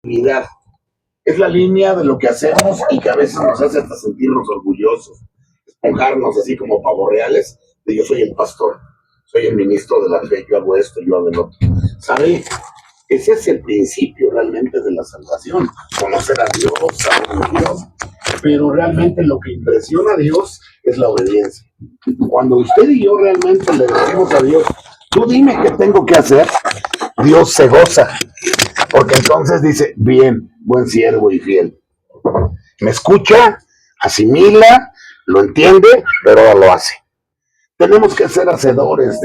unidad. Es la línea de lo que hacemos y que a veces nos hace hasta sentirnos orgullosos, esponjarnos así como pavos reales, de yo soy el pastor, soy el ministro de la fe, yo hago esto, yo hago el otro. ¿Sabe? Ese es el principio realmente de la salvación, conocer a Dios, saber de Dios, pero realmente lo que impresiona a Dios es la obediencia. Cuando usted y yo realmente le decimos a Dios, tú dime qué tengo que hacer, Dios se goza, porque entonces dice, bien, buen siervo y fiel. Me escucha, asimila, lo entiende, pero ahora lo hace. Tenemos que ser hacedores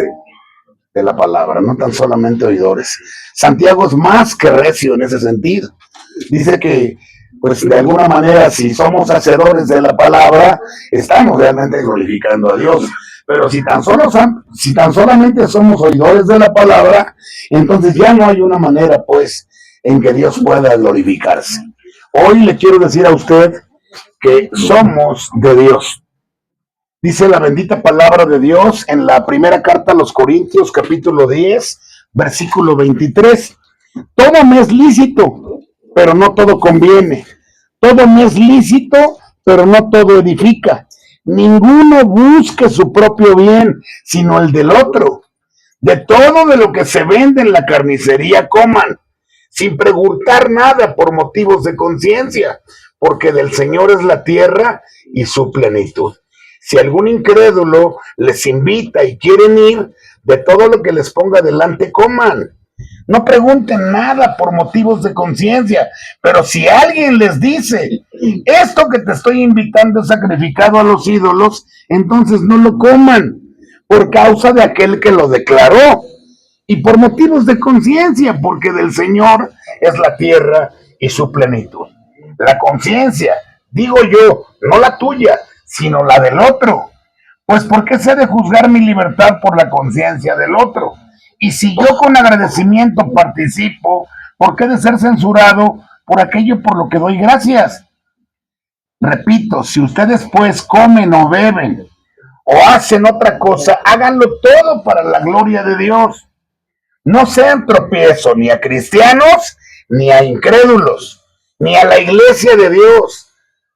de la palabra, no tan solamente oidores. Santiago es más que recio en ese sentido. Dice que, pues de alguna manera, si somos hacedores de la palabra, estamos realmente glorificando a Dios. Pero si tan solamente somos oidores de la palabra, entonces ya no hay una manera, pues, en que Dios pueda glorificarse. Hoy le quiero decir a usted que somos de Dios. Dice la bendita palabra de Dios en la primera carta a los Corintios, capítulo 10, versículo 23. Todo me es lícito, pero no todo conviene. Todo me es lícito, pero no todo edifica. Ninguno busque su propio bien, sino el del otro. De todo de lo que se vende en la carnicería coman, sin preguntar nada por motivos de conciencia, porque del Señor es la tierra y su plenitud. Si algún incrédulo les invita y quieren ir, de todo lo que les ponga delante coman. No pregunten nada por motivos de conciencia, pero si alguien les dice, esto que te estoy invitando es sacrificado a los ídolos, entonces no lo coman, por causa de aquel que lo declaró, y por motivos de conciencia, porque del Señor es la tierra y su plenitud. La conciencia, digo yo, no la tuya, sino la del otro. Pues ¿por qué se ha de juzgar mi libertad por la conciencia del otro? Y si yo con agradecimiento participo, ¿por qué he de ser censurado por aquello por lo que doy gracias? Repito, si ustedes pues comen o beben o hacen otra cosa, háganlo todo para la gloria de Dios. No sean tropiezo ni a cristianos, ni a incrédulos, ni a la iglesia de Dios.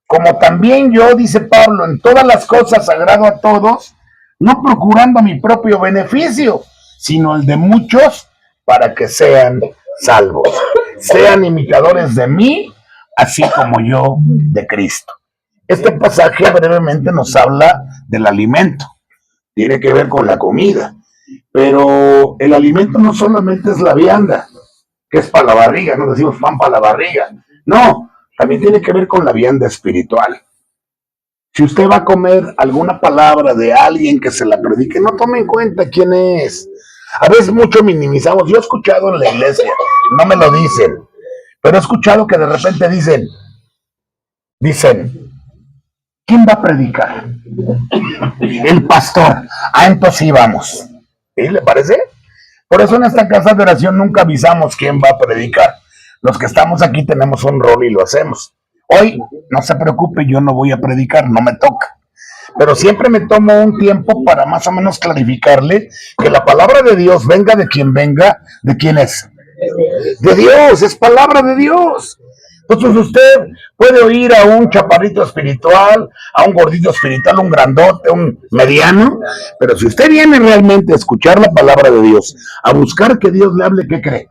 Como también yo, dice Pablo, en todas las cosas agrado a todos, no procurando mi propio beneficio, sino el de muchos, para que sean salvos. Sean imitadores de mí, así como yo de Cristo. Este pasaje brevemente nos habla del alimento. Tiene que ver con la comida. Pero el alimento no solamente es la vianda, que es para la barriga, no decimos pan para la barriga. No, también tiene que ver con la vianda espiritual. Si usted va a comer alguna palabra de alguien que se la predique, no tome en cuenta quién es. A veces mucho minimizamos. Yo he escuchado en la iglesia, no me lo dicen, pero he escuchado que de repente dicen, ¿quién va a predicar? El pastor. Ah, entonces sí vamos. ¿Sí? ¿Le parece? Por eso en esta casa de oración nunca avisamos quién va a predicar. Los que estamos aquí tenemos un rol y lo hacemos. Hoy, no se preocupe, yo no voy a predicar, no me toca. Pero siempre me tomo un tiempo para más o menos clarificarle que la palabra de Dios, venga de quien venga, ¿de quién es? De Dios, es palabra de Dios. Entonces usted puede oír a un chaparrito espiritual, a un gordito espiritual, un grandote, un mediano, pero si usted viene realmente a escuchar la palabra de Dios, a buscar que Dios le hable, ¿qué cree?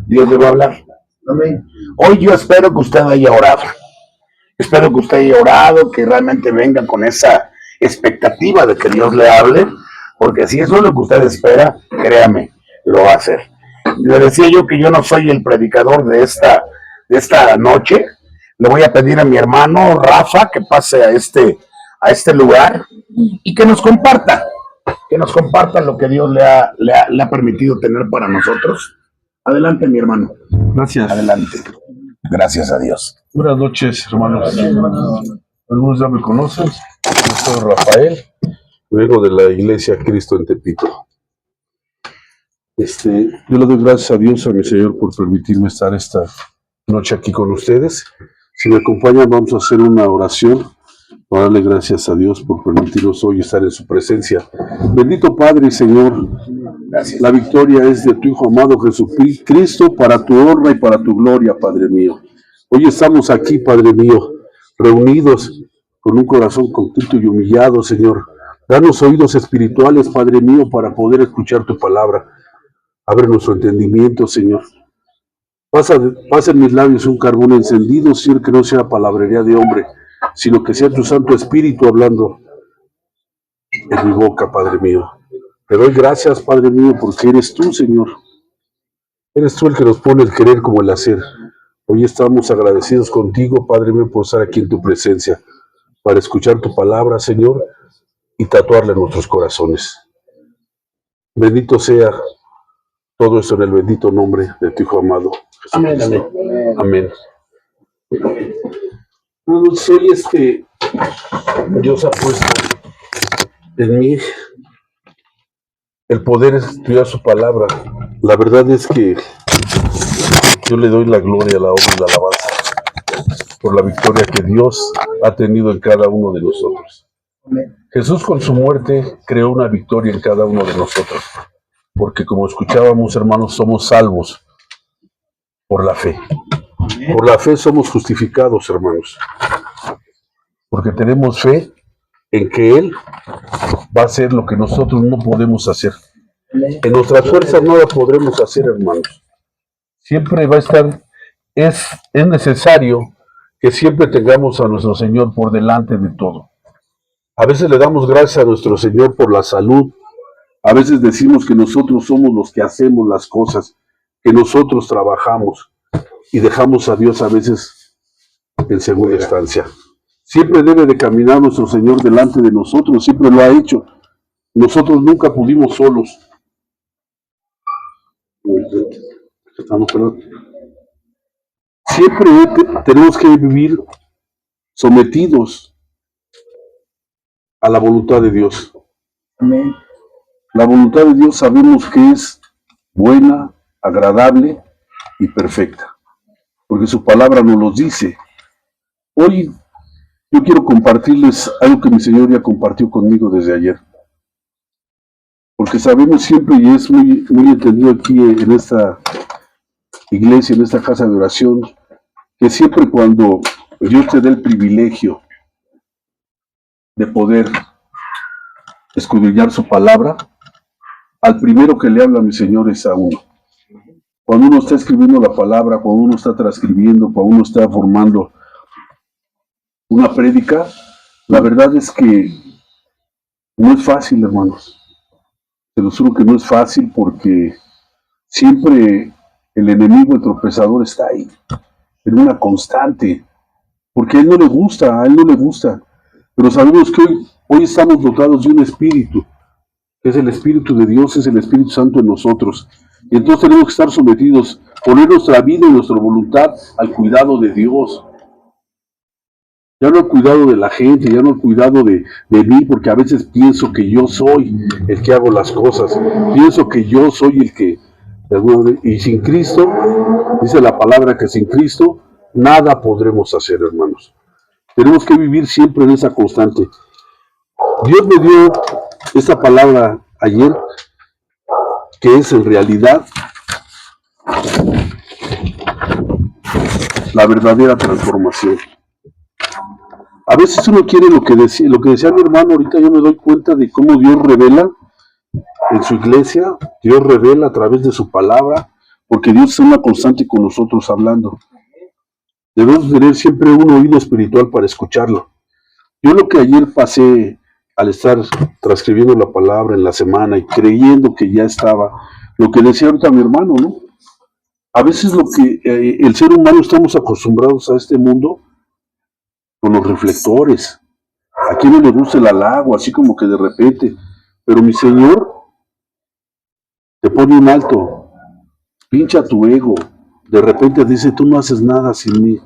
Dios le va a hablar. Amén. Hoy yo espero que usted haya orado. Espero que usted haya orado, que realmente venga con esa expectativa de que Dios le hable, porque si eso es lo que usted espera, créame, lo va a hacer. Le decía yo que yo no soy el predicador de esta noche. Le voy a pedir a mi hermano Rafa que pase a este lugar y que nos comparta lo que Dios le ha permitido tener para nosotros. Adelante, mi hermano. Gracias. Adelante. Gracias a Dios. Buenas noches, hermanos. Algunos ya me conocen. Yo soy Rafael. Vengo de la iglesia Cristo en Tepito. Yo le doy gracias a Dios, a mi Señor, por permitirme estar esta noche aquí con ustedes. Si me acompañan, vamos a hacer una oración para darle gracias a Dios por permitirnos hoy estar en su presencia. Bendito Padre y Señor, Gracias. La victoria es de tu Hijo amado Jesucristo para tu honra y para tu gloria, Padre mío. Hoy estamos aquí, Padre mío, reunidos con un corazón contrito y humillado, Señor. Danos oídos espirituales, Padre mío, para poder escuchar tu palabra. Abre nuestro entendimiento, Señor. Pasa en mis labios un carbón encendido, Señor, que no sea palabrería de hombre, sino que sea tu Santo Espíritu hablando en mi boca, Padre mío. Te doy gracias, Padre mío, porque eres tú, Señor. Eres tú el que nos pone el querer como el hacer. Hoy estamos agradecidos contigo, Padre mío, por estar aquí en tu presencia, para escuchar tu palabra, Señor, y tatuarla en nuestros corazones. Bendito sea todo esto en el bendito nombre de tu Hijo amado, Jesucristo. Amén. Hoy Dios ha puesto en mí el poder estudiar su palabra. La verdad es que yo le doy la gloria, la honra y la alabanza por la victoria que Dios ha tenido en cada uno de nosotros. Jesús con su muerte creó una victoria en cada uno de nosotros, porque como escuchábamos, hermanos, somos salvos por la fe. Por la fe somos justificados, hermanos, porque tenemos fe en que Él va a hacer lo que nosotros no podemos hacer. En nuestras fuerzas no la podremos hacer, hermanos. Siempre va a estar, es necesario que siempre tengamos a nuestro Señor por delante de todo. A veces le damos gracias a nuestro Señor por la salud. A veces decimos que nosotros somos los que hacemos las cosas, que nosotros trabajamos y dejamos a Dios a veces en segunda instancia. Siempre debe de caminar nuestro Señor delante de nosotros, siempre lo ha hecho. Nosotros nunca pudimos solos. Siempre tenemos que vivir sometidos a la voluntad de Dios. Amén. La voluntad de Dios sabemos que es buena, agradable y perfecta, porque su palabra nos lo dice. Hoy yo quiero compartirles algo que mi Señor ya compartió conmigo desde ayer, porque sabemos siempre, y es muy entendido aquí en esta iglesia, en esta casa de oración, que siempre cuando Dios te dé el privilegio de poder escudriñar su palabra, al primero que le habla mi Señor es a uno. Cuando uno está escribiendo la palabra, cuando uno está transcribiendo, cuando uno está formando una prédica, la verdad es que no es fácil, hermanos. Te lo juro que no es fácil, porque siempre el enemigo, el tropezador, está ahí, en una constante, porque a él no le gusta, pero sabemos que hoy estamos dotados de un espíritu, que es el Espíritu de Dios, es el Espíritu Santo en nosotros, y entonces tenemos que estar sometidos, poner nuestra vida y nuestra voluntad al cuidado de Dios. Ya no al cuidado de la gente, ya no al cuidado de mí, porque a veces pienso que yo soy el que hago las cosas, pienso que yo soy el que, y sin Cristo, dice la palabra que sin Cristo nada podremos hacer, hermanos. Tenemos que vivir siempre en esa constante. Dios me dio esta palabra ayer, que es en realidad la verdadera transformación. A veces uno quiere lo que decía mi hermano. Ahorita yo me doy cuenta de cómo Dios revela en su iglesia, Dios revela a través de su palabra, porque Dios es una constante con nosotros hablando. Debemos tener siempre un oído espiritual para escucharlo. Yo lo que ayer pasé al estar transcribiendo la palabra en la semana y creyendo que ya estaba, lo que decía ahorita mi hermano, ¿no? A veces lo que el ser humano estamos acostumbrados a este mundo con los reflectores. A quien no le gusta el halago, así como que de repente, pero mi Señor te pone un alto, pincha tu ego, de repente dice, tú no haces nada sin mí,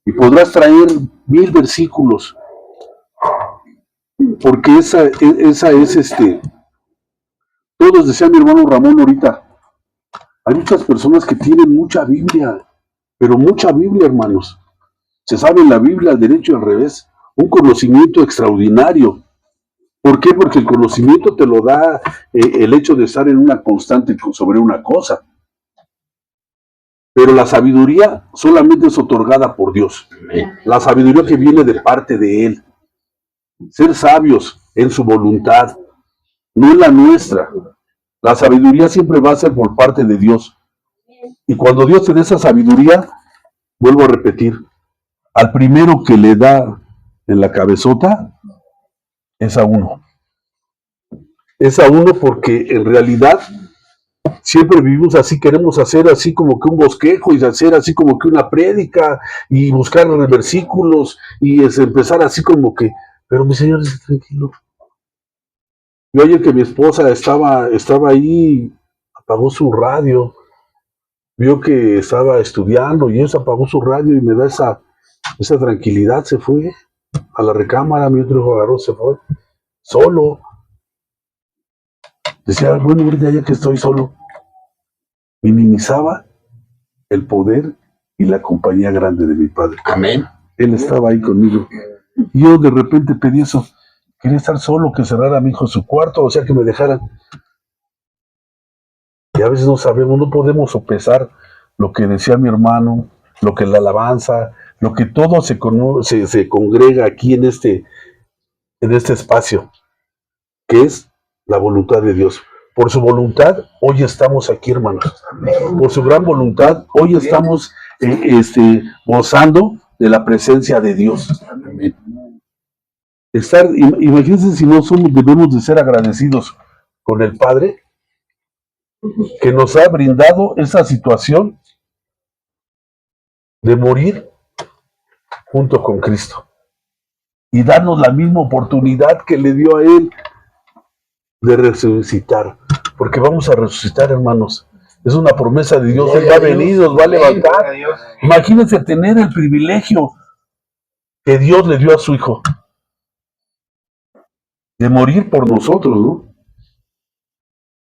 y podrás traer 1000 versículos, porque esa es todos decía mi hermano Ramón ahorita, hay muchas personas que tienen mucha Biblia, pero mucha Biblia, hermanos, se sabe la Biblia al derecho y al revés, un conocimiento extraordinario, ¿Por qué? Porque el conocimiento te lo da el hecho de estar en una constante sobre una cosa. Pero la sabiduría solamente es otorgada por Dios. La sabiduría que viene de parte de Él. Ser sabios en su voluntad, no en la nuestra. La sabiduría siempre va a ser por parte de Dios. Y cuando Dios te da esa sabiduría, vuelvo a repetir, al primero que le da en la cabezota es a uno. Es a uno porque en realidad siempre vivimos así, queremos hacer así como que un bosquejo y hacer así como que una prédica y buscar versículos y es empezar así como que, pero mi Señor, esté tranquilo. Yo ayer que mi esposa estaba ahí, apagó su radio, vio que estaba estudiando y eso, apagó su radio y me da esa tranquilidad, se fue a la recámara, mi otro hijo agarró, se fue, solo. Decía, bueno, ahorita ya que estoy solo, minimizaba el poder y la compañía grande de mi padre. Amén. Él estaba ahí conmigo. Y yo de repente pedí eso. Quería estar solo, que cerrara a mi hijo su cuarto, o sea, que me dejaran. Y a veces no sabemos, no podemos sopesar lo que decía mi hermano, lo que la alabanza, lo que todo se congrega aquí en este espacio, que es la voluntad de Dios. Por su voluntad, hoy estamos aquí, hermanos. Por su gran voluntad, hoy estamos gozando de la presencia de Dios. Imagínense si no somos, debemos de ser agradecidos con el Padre que nos ha brindado esa situación de morir junto con Cristo y darnos la misma oportunidad que le dio a Él de resucitar, porque vamos a resucitar, hermanos. Es una promesa de Dios. Él va a venir, nos va a levantar. Imagínense tener el privilegio que Dios le dio a su Hijo de morir por nosotros, ¿no?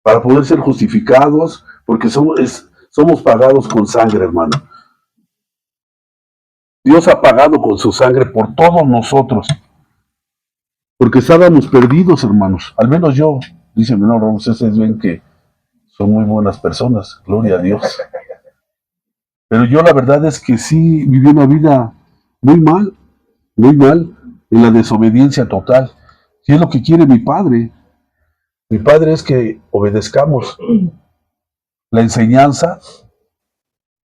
Para poder ser justificados, porque somos pagados con sangre, hermano. Dios ha pagado con su sangre por todos nosotros, porque estábamos perdidos, hermanos. Al menos yo, dice mi hermano Ramos, ustedes ven que son muy buenas personas, gloria a Dios. Pero yo la verdad es que sí viví una vida muy mal, en la desobediencia total. Y es lo que quiere mi Padre. Mi Padre es que obedezcamos la enseñanza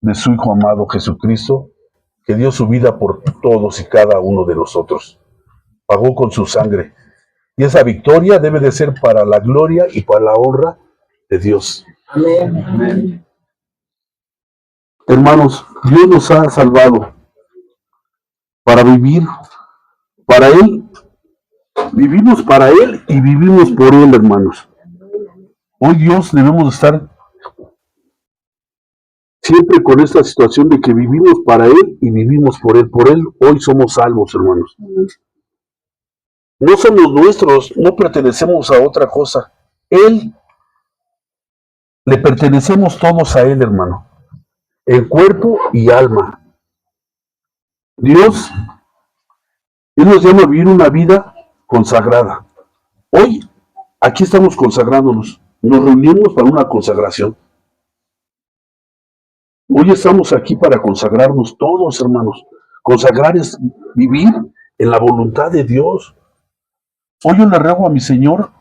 de su Hijo amado Jesucristo, que dio su vida por todos y cada uno de nosotros. Pagó con su sangre. Y esa victoria debe de ser para la gloria y para la honra de Dios. Amén. Hermanos, Dios nos ha salvado para vivir para Él. Vivimos para Él y vivimos por Él, hermanos. Hoy Dios debemos estar siempre con esta situación de que vivimos para Él y vivimos por Él. Por Él hoy somos salvos, hermanos. No somos nuestros, no pertenecemos a otra cosa. Él, le pertenecemos todos a Él, hermano. En cuerpo y alma. Dios, Él nos llama a vivir una vida consagrada. Hoy, aquí estamos consagrándonos. Nos reunimos para una consagración. Hoy estamos aquí para consagrarnos todos, hermanos. Consagrar es vivir en la voluntad de Dios. Hoy yo le ruego a mi Señor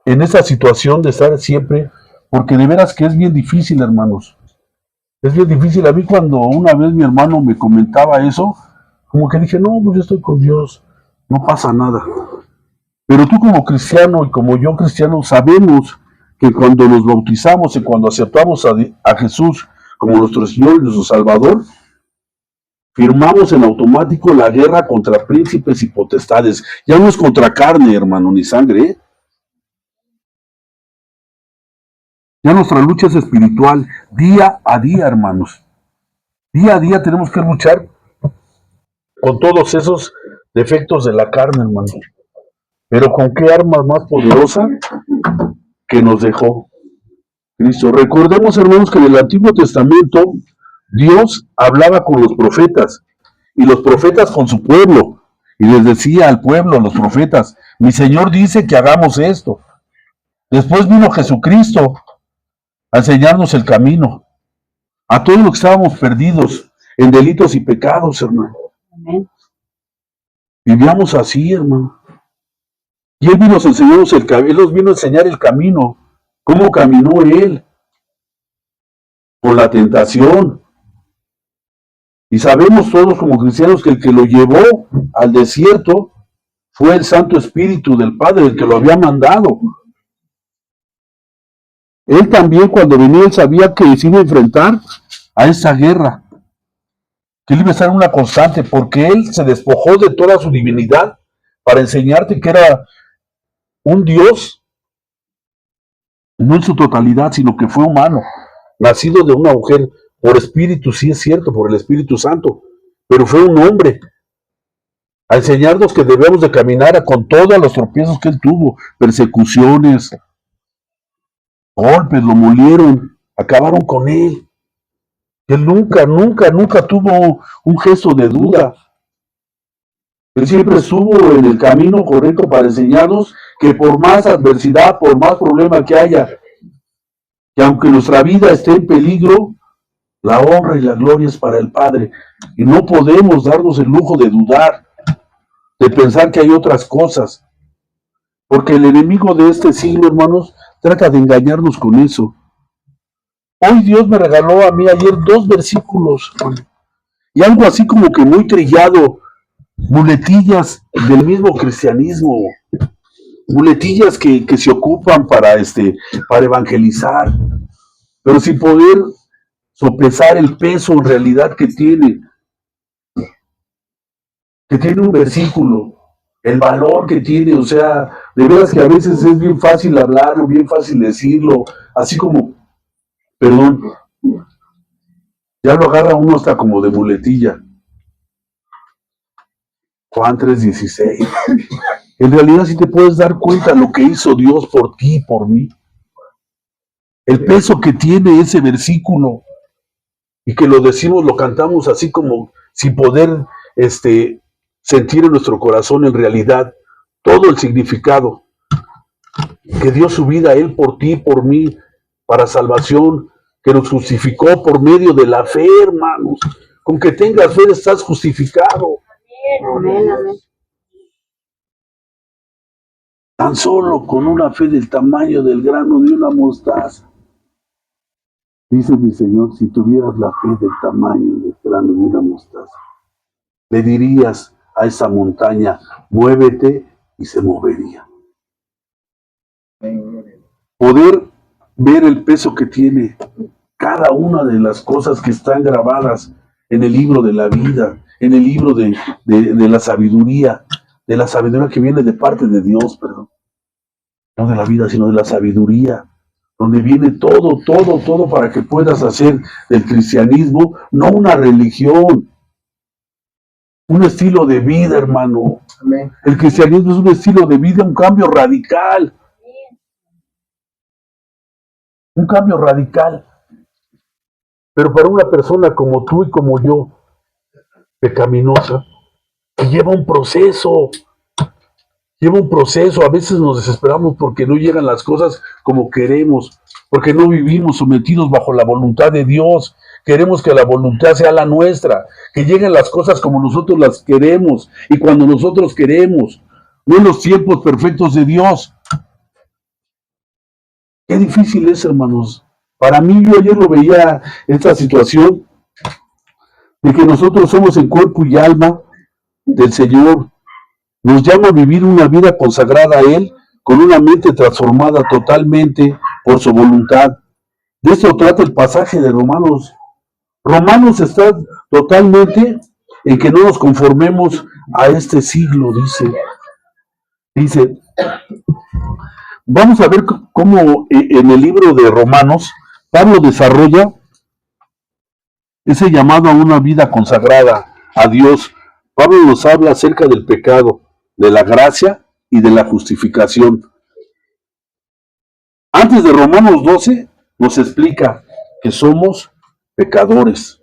en esa situación de estar siempre, porque de veras que es bien difícil, hermanos. Es bien difícil. A mí cuando una vez mi hermano me comentaba eso, como que dije, no, pues yo estoy con Dios, no pasa nada. Pero tú como cristiano y como yo cristiano sabemos que cuando nos bautizamos y cuando aceptamos a Jesús como nuestro Señor y nuestro Salvador, firmamos en automático la guerra contra príncipes y potestades. Ya no es contra carne, hermano, ni sangre, ¿eh? Ya nuestra lucha es espiritual, día a día, hermanos. Día a día tenemos que luchar con todos esos defectos de la carne, hermano. Pero ¿con qué arma más poderosa que nos dejó Cristo? Recordemos, hermanos, que en el Antiguo Testamento Dios hablaba con los profetas y los profetas con su pueblo. y les decía al pueblo, a los profetas, mi Señor dice que hagamos esto. Después vino Jesucristo a enseñarnos el camino, a todos los que estábamos perdidos en delitos y pecados, hermano. Amén. Vivíamos así, hermano. Y Él vino a enseñarnos Él nos vino a enseñar el camino. ¿Cómo caminó Él? Con la tentación. Y sabemos todos como cristianos que el que lo llevó al desierto fue el Santo Espíritu del Padre, el que lo había mandado. Él también cuando venía, él sabía que se iba a enfrentar a esa guerra, que él iba a estar en una constante, porque él se despojó de toda su divinidad para enseñarte que era un Dios, no en su totalidad, sino que fue humano, nacido de una mujer, por espíritu, sí es cierto, por el Espíritu Santo, pero fue un hombre, a enseñarnos que debemos de caminar con todos los tropiezos que él tuvo, persecuciones, golpes, lo molieron, acabaron con él. Él nunca tuvo un gesto de duda. Él siempre estuvo en el camino correcto para enseñarnos que por más adversidad, por más problema que haya, que aunque nuestra vida esté en peligro, la honra y la gloria es para el Padre. Y no podemos darnos el lujo de dudar, de pensar que hay otras cosas. Porque el enemigo de este siglo, hermanos, trata de engañarnos con eso. Hoy Dios me regaló a mí ayer 2 versículos, y algo así como que muy trillado, muletillas del mismo cristianismo, muletillas que se ocupan para evangelizar, pero sin poder sopesar el peso en realidad que tiene un versículo, el valor que tiene. O sea, de veras que a veces es bien fácil hablarlo, bien fácil decirlo, así como, perdón, ya lo agarra uno hasta como de muletilla. Juan 3:16. En realidad sí te puedes dar cuenta lo que hizo Dios por ti y por mí. El peso que tiene ese versículo, y que lo decimos, lo cantamos así como sin poder sentir en nuestro corazón en realidad todo el significado que dio su vida Él por ti y por mí para salvación, que nos justificó por medio de la fe, hermanos. Con que tengas fe estás justificado. Amén, amén. Tan solo con una fe del tamaño del grano de una mostaza. Dice mi Señor, si tuvieras la fe del tamaño del grano de una mostaza, le dirías a esa montaña, muévete, y se movería. Poder ver el peso que tiene cada una de las cosas que están grabadas en el libro de la vida, en el libro de la sabiduría que viene de parte de Dios, perdón. No de la vida, sino de la sabiduría, donde viene todo para que puedas hacer del cristianismo no una religión, un estilo de vida, hermano. Amén. El cristianismo es un estilo de vida, un cambio radical. Un cambio radical. Pero para una persona como tú y como yo, pecaminosa, que lleva un proceso. A veces nos desesperamos porque no llegan las cosas como queremos, porque no vivimos sometidos bajo la voluntad de Dios. Queremos que la voluntad sea la nuestra, que lleguen las cosas como nosotros las queremos y cuando nosotros queremos, no en los tiempos perfectos de Dios. Qué difícil es, hermanos. Para mí, yo ayer lo veía, esta situación de que nosotros somos el cuerpo y alma del Señor. Nos llama a vivir una vida consagrada a Él, con una mente transformada totalmente por su voluntad. De esto trata el pasaje de Romanos. Romanos está totalmente en que no nos conformemos a este siglo, dice. Vamos a ver cómo en el libro de Romanos, Pablo desarrolla ese llamado a una vida consagrada a Dios. Pablo nos habla acerca del pecado, de la gracia y de la justificación. Antes de Romanos 12 nos explica que somos pecadores,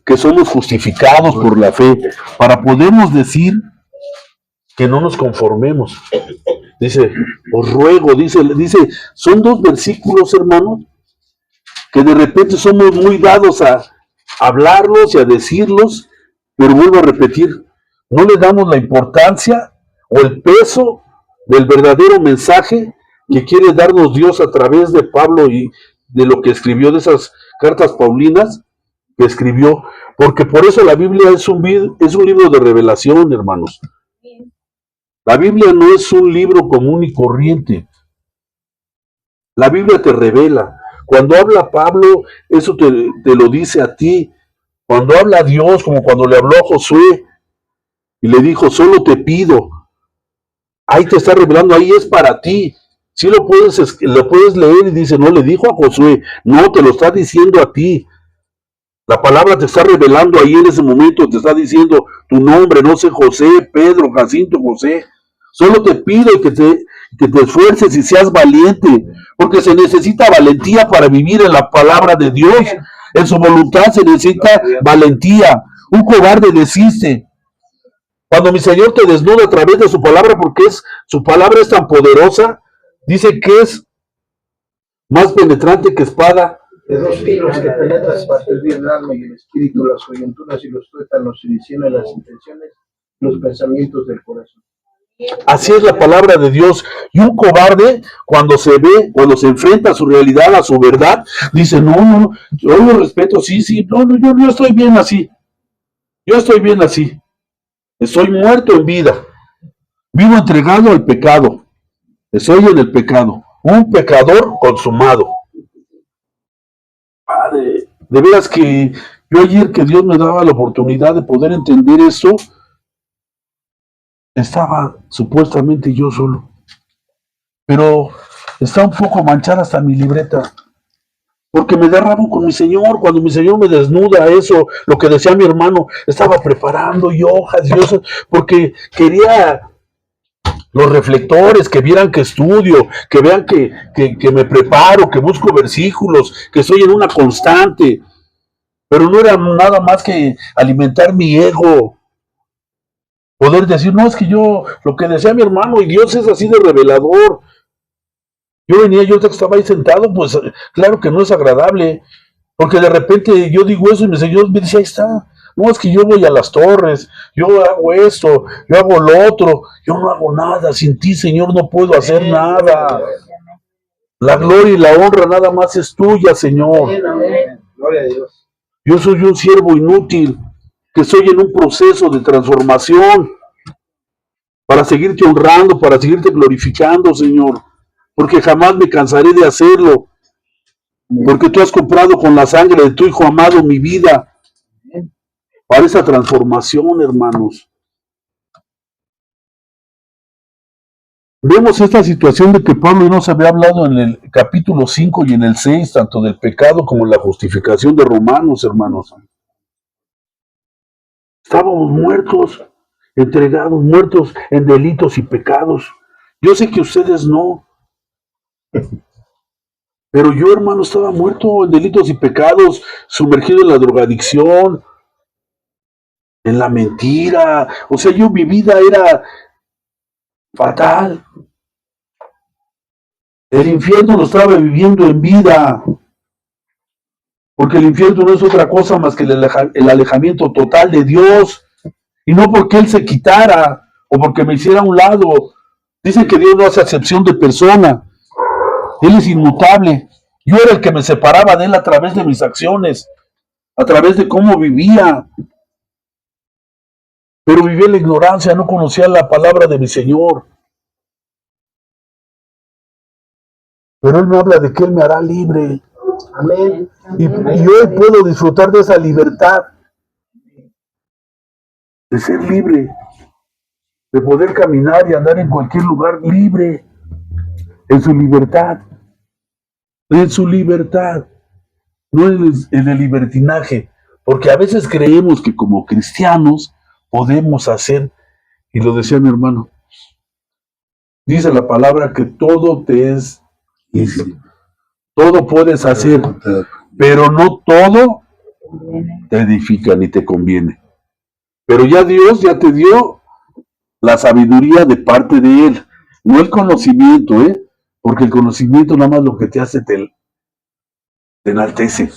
que somos justificados por la fe, para podernos decir que no nos conformemos. Dice, os ruego, dice, son dos versículos, hermanos, que de repente somos muy dados a hablarlos y a decirlos, pero vuelvo a repetir, no le damos la importancia o el peso del verdadero mensaje que quiere darnos Dios a través de Pablo y de lo que escribió, de esas cartas paulinas que escribió, porque por eso la Biblia es un libro de revelación, hermanos. La Biblia no es un libro común y corriente. La Biblia te revela. Cuando habla Pablo, eso te lo dice a ti. Cuando habla Dios, como cuando le habló a Josué y le dijo, solo te pido. Ahí te está revelando, ahí es para ti. Sí lo puedes leer y dice, no le dijo a Josué, no, te lo está diciendo a ti. La palabra te está revelando ahí en ese momento, te está diciendo tu nombre, no sé, José, Pedro, Jacinto, José. Solo te pido que te esfuerces y seas valiente, porque se necesita valentía para vivir en la palabra de Dios. En su voluntad se necesita valentía. Un cobarde desiste. Cuando mi Señor te desnuda a través de su palabra, porque su palabra es tan poderosa, dice que es más penetrante que espada. De dos filos que penetran partes del alma y el espíritu, las coyunturas y los tuétanos, y discierne las intenciones, los pensamientos del corazón. Así es la palabra de Dios. Y un cobarde, cuando se enfrenta a su realidad, a su verdad, dice, no, yo lo respeto, sí, no, yo estoy bien así. Yo estoy bien así. Estoy muerto en vida. Vivo entregado al pecado. Estoy en el pecado. Un pecador consumado. Padre, de veras que yo ayer que Dios me daba la oportunidad de poder entender eso, estaba supuestamente yo solo, pero está un poco manchada hasta mi libreta, porque me derramo con mi Señor. Cuando mi Señor me desnuda, eso, lo que decía mi hermano, estaba preparando y hojas, Dios, porque quería los reflectores, que vieran que estudio, que vean que me preparo, que busco versículos, que estoy en una constante, pero no era nada más que alimentar mi ego. Poder decir, no, es que yo, lo que decía mi hermano, y Dios es así de revelador. Yo estaba ahí sentado, pues claro que no es agradable, porque de repente yo digo eso y mi Señor me dice, ahí está. No, es que yo voy a las torres, yo hago esto, yo hago lo otro, yo no hago nada, sin ti, Señor, no puedo hacer nada. La gloria y la honra nada más es tuya, Señor. Gloria a Dios. Yo soy un siervo inútil, que estoy en un proceso de transformación para seguirte honrando, para seguirte glorificando, Señor, porque jamás me cansaré de hacerlo, porque tú has comprado con la sangre de tu Hijo amado mi vida para esa transformación, hermanos. Vemos esta situación de que Pablo nos había hablado en el capítulo 5 y en el 6, tanto del pecado como en la justificación de Romanos, hermanos. Estábamos muertos, entregados, muertos en delitos y pecados. Yo sé que ustedes no, pero yo, hermano, estaba muerto en delitos y pecados, sumergido en la drogadicción, en la mentira. O sea, mi vida era fatal. El infierno lo estaba viviendo en vida, porque el infierno no es otra cosa más que el alejamiento total de Dios, y no porque Él se quitara o porque me hiciera a un lado. Dicen que Dios no hace acepción de persona. Él es inmutable. Yo era el que me separaba de Él a través de mis acciones, a través de cómo vivía. Pero vivía en la ignorancia, no conocía la palabra de mi Señor. Pero Él me habla de que Él me hará libre. Amén. Y hoy puedo disfrutar de esa libertad. De ser libre. De poder caminar y andar en cualquier lugar libre. En su libertad. En su libertad. No en el libertinaje. Porque a veces creemos que como cristianos podemos hacer, y lo decía mi hermano, dice la palabra que todo te es lícito. Todo puedes hacer, pero no todo te edifica ni te conviene. Pero ya Dios ya te dio la sabiduría de parte de Él, no el conocimiento, porque el conocimiento nada más lo que te hace te enaltece.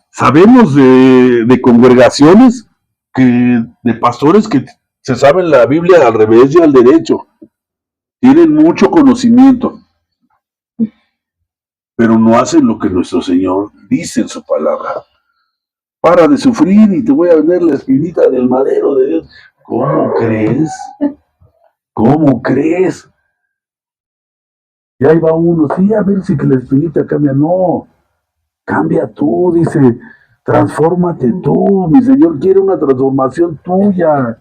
Sabemos de congregaciones, de pastores que se saben la Biblia al revés y al derecho, tienen mucho conocimiento, pero no hacen lo que nuestro Señor dice en su palabra. Para de sufrir y te voy a vender la espinita del madero de Dios. ¿Cómo crees? ¿Cómo crees? Y ahí va uno, sí, a ver si que la espinita cambia. No, cambia tú, dice, transfórmate tú. Mi Señor quiere una transformación tuya,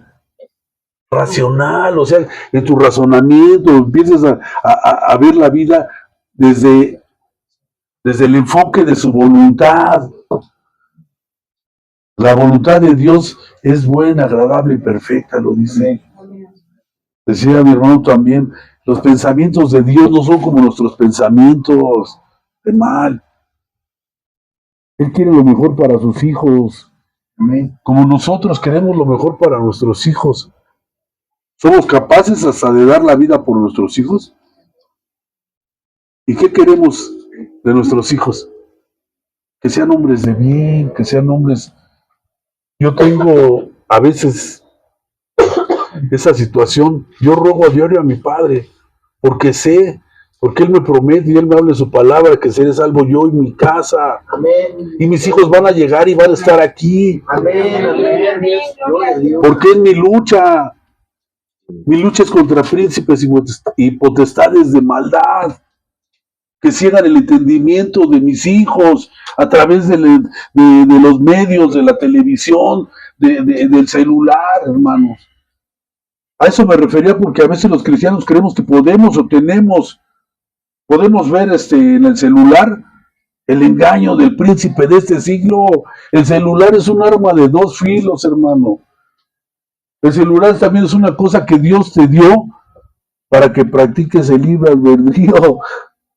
racional, o sea, en tu razonamiento, empieces a ver la vida desde el enfoque de su voluntad. La voluntad de Dios es buena, agradable y perfecta, lo dice. Decía mi hermano también, los pensamientos de Dios no son como nuestros pensamientos de mal. Él quiere lo mejor para sus hijos. Amén. Como nosotros queremos lo mejor para nuestros hijos. ¿Somos capaces hasta de dar la vida por nuestros hijos? ¿Y qué queremos de nuestros hijos? Que sean hombres de bien, que sean hombres... Yo tengo a veces esa situación. Yo ruego a diario a mi Padre, porque Él me promete y Él me habla de su palabra, que seré salvo yo y mi casa. Amén. Y mis hijos van a llegar y van a estar aquí. Amén. Porque es mi lucha. Mi lucha es contra príncipes y potestades de maldad, que ciegan el entendimiento de mis hijos a través de los medios, de la televisión, del celular, hermanos. A eso me refería, porque a veces los cristianos creemos que podemos ver en el celular el engaño del príncipe de este siglo. El celular es un arma de dos filos, hermano. El celular también es una cosa que Dios te dio para que practiques el libre albedrío.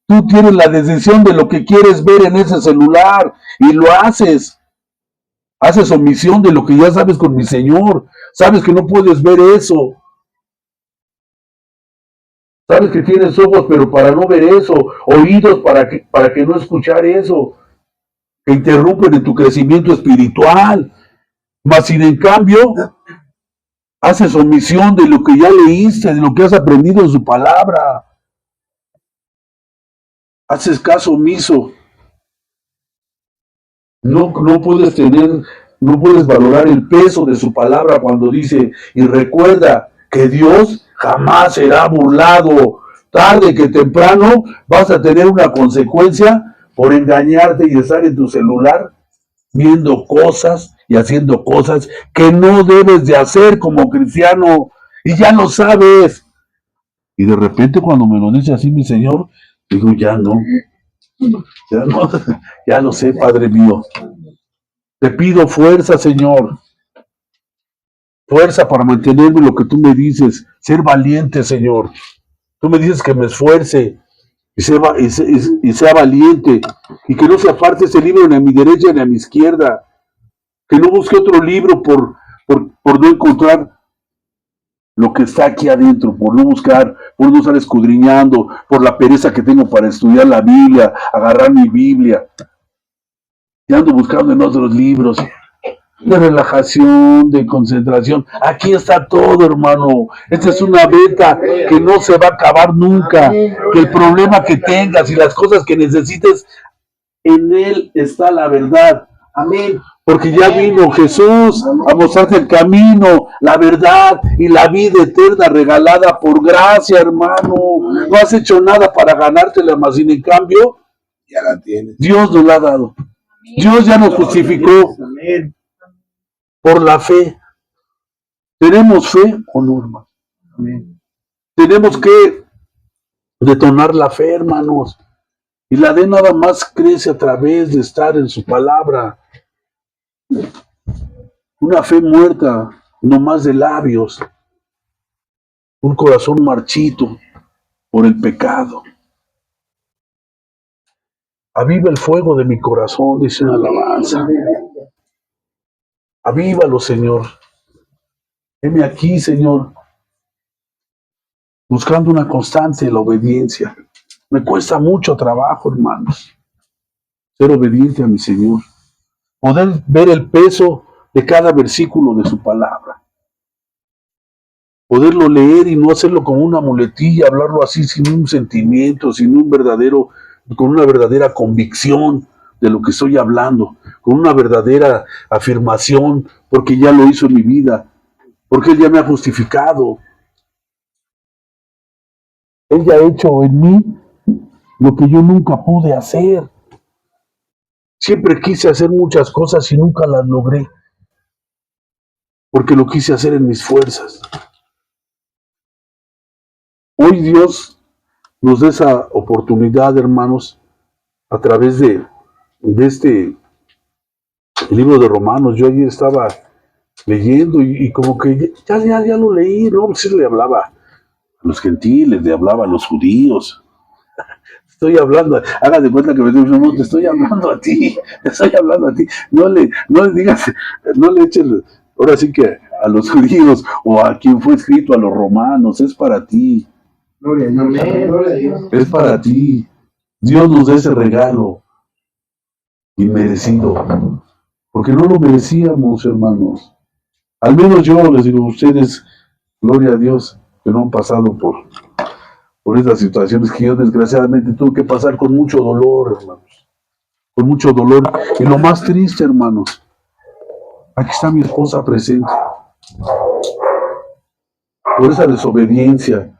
Tú tienes la decisión de lo que quieres ver en ese celular y lo haces. Haces omisión de lo que ya sabes con mi Señor. Sabes que no puedes ver eso. Sabes que tienes ojos, pero para no ver eso. Oídos para que no escuchar eso. Que interrumpen en tu crecimiento espiritual. Mas sin en cambio, haces omisión de lo que ya leíste, de lo que has aprendido en su palabra. Haces caso omiso. No puedes valorar el peso de su palabra cuando dice, y recuerda que Dios jamás será burlado. Tarde que temprano vas a tener una consecuencia por engañarte y estar en tu celular viendo cosas y haciendo cosas que no debes de hacer como cristiano, y ya lo sabes. Y de repente cuando me lo dice así mi Señor, digo, ya no, ya lo sé, Padre mío. Te pido fuerza, Señor. Fuerza para mantenerme lo que tú me dices. Ser valiente, Señor. Tú me dices que me esfuerce y sea valiente. Y que no se aparte ese libro ni a mi derecha ni a mi izquierda. Que no busque otro libro por no encontrar lo que está aquí adentro. Por no estar escudriñando. Por la pereza que tengo para estudiar la Biblia. Agarrar mi Biblia. Y ando buscando en otros libros de relajación, de concentración. Aquí está todo, hermano. Esta es una beta que no se va a acabar nunca. Que el problema que tengas y las cosas que necesites, en Él está la verdad. Amén. Porque ya vino Jesús a mostrarte el camino, la verdad y la vida eterna regalada por gracia, hermano. No has hecho nada para ganártela, más sin en cambio, ya la tienes. Dios nos la ha dado. Dios ya nos justificó por la fe. ¿Tenemos fe o no, hermano? Tenemos que detonar la fe, hermanos. Y la fe nada más crece a través de estar en su palabra. Una fe muerta, no más de labios. Un corazón marchito por el pecado. Aviva el fuego de mi corazón, dice una alabanza. Avívalo, Señor. Heme aquí, Señor, buscando una constante en la obediencia. Me cuesta mucho trabajo, hermanos, ser obediente a mi Señor. Poder ver el peso de cada versículo de su palabra. Poderlo leer y no hacerlo como una muletilla, hablarlo así sin un sentimiento, con una verdadera convicción de lo que estoy hablando, con una verdadera afirmación, porque ya lo hizo en mi vida, porque Él ya me ha justificado. Él ya ha hecho en mí lo que yo nunca pude hacer. Siempre quise hacer muchas cosas y nunca las logré, porque lo quise hacer en mis fuerzas. Hoy Dios nos da esa oportunidad, hermanos, a través de este libro de Romanos. Yo ayer estaba leyendo y como que ya lo leí, ¿no? Pues sí le hablaba a los gentiles, le hablaba a los judíos. Estoy hablando, haga de cuenta que me dice, no, te estoy hablando a ti, te estoy hablando a ti. No le digas, no le eches, ahora sí que a los judíos o a quien fue escrito, a los romanos, es para ti. Gloria a Dios. Amén. Gloria a Dios. Es para ti. Dios nos da ese regalo inmerecido, porque no lo merecíamos, hermanos. Al menos yo les digo a ustedes, gloria a Dios, que no han pasado por estas situaciones que yo desgraciadamente tuve que pasar con mucho dolor, hermanos. Con mucho dolor. Y lo más triste, hermanos, aquí está mi esposa presente. Por esa desobediencia,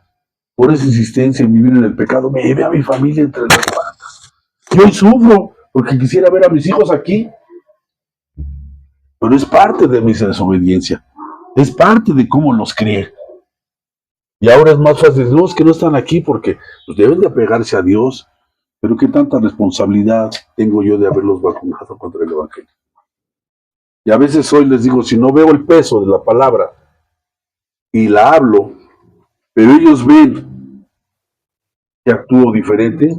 por esa insistencia en vivir en el pecado, me llevé a mi familia entre las patas. Yo hoy sufro porque quisiera ver a mis hijos aquí, pero es parte de mi desobediencia. Es parte de cómo los crié. Y ahora es más fácil, los que no están aquí porque pues, deben de apegarse a Dios, pero qué tanta responsabilidad tengo yo de haberlos vacunado contra el Evangelio. Y a veces hoy les digo, si no veo el peso de la palabra y la hablo, pero ellos ven que actúo diferente,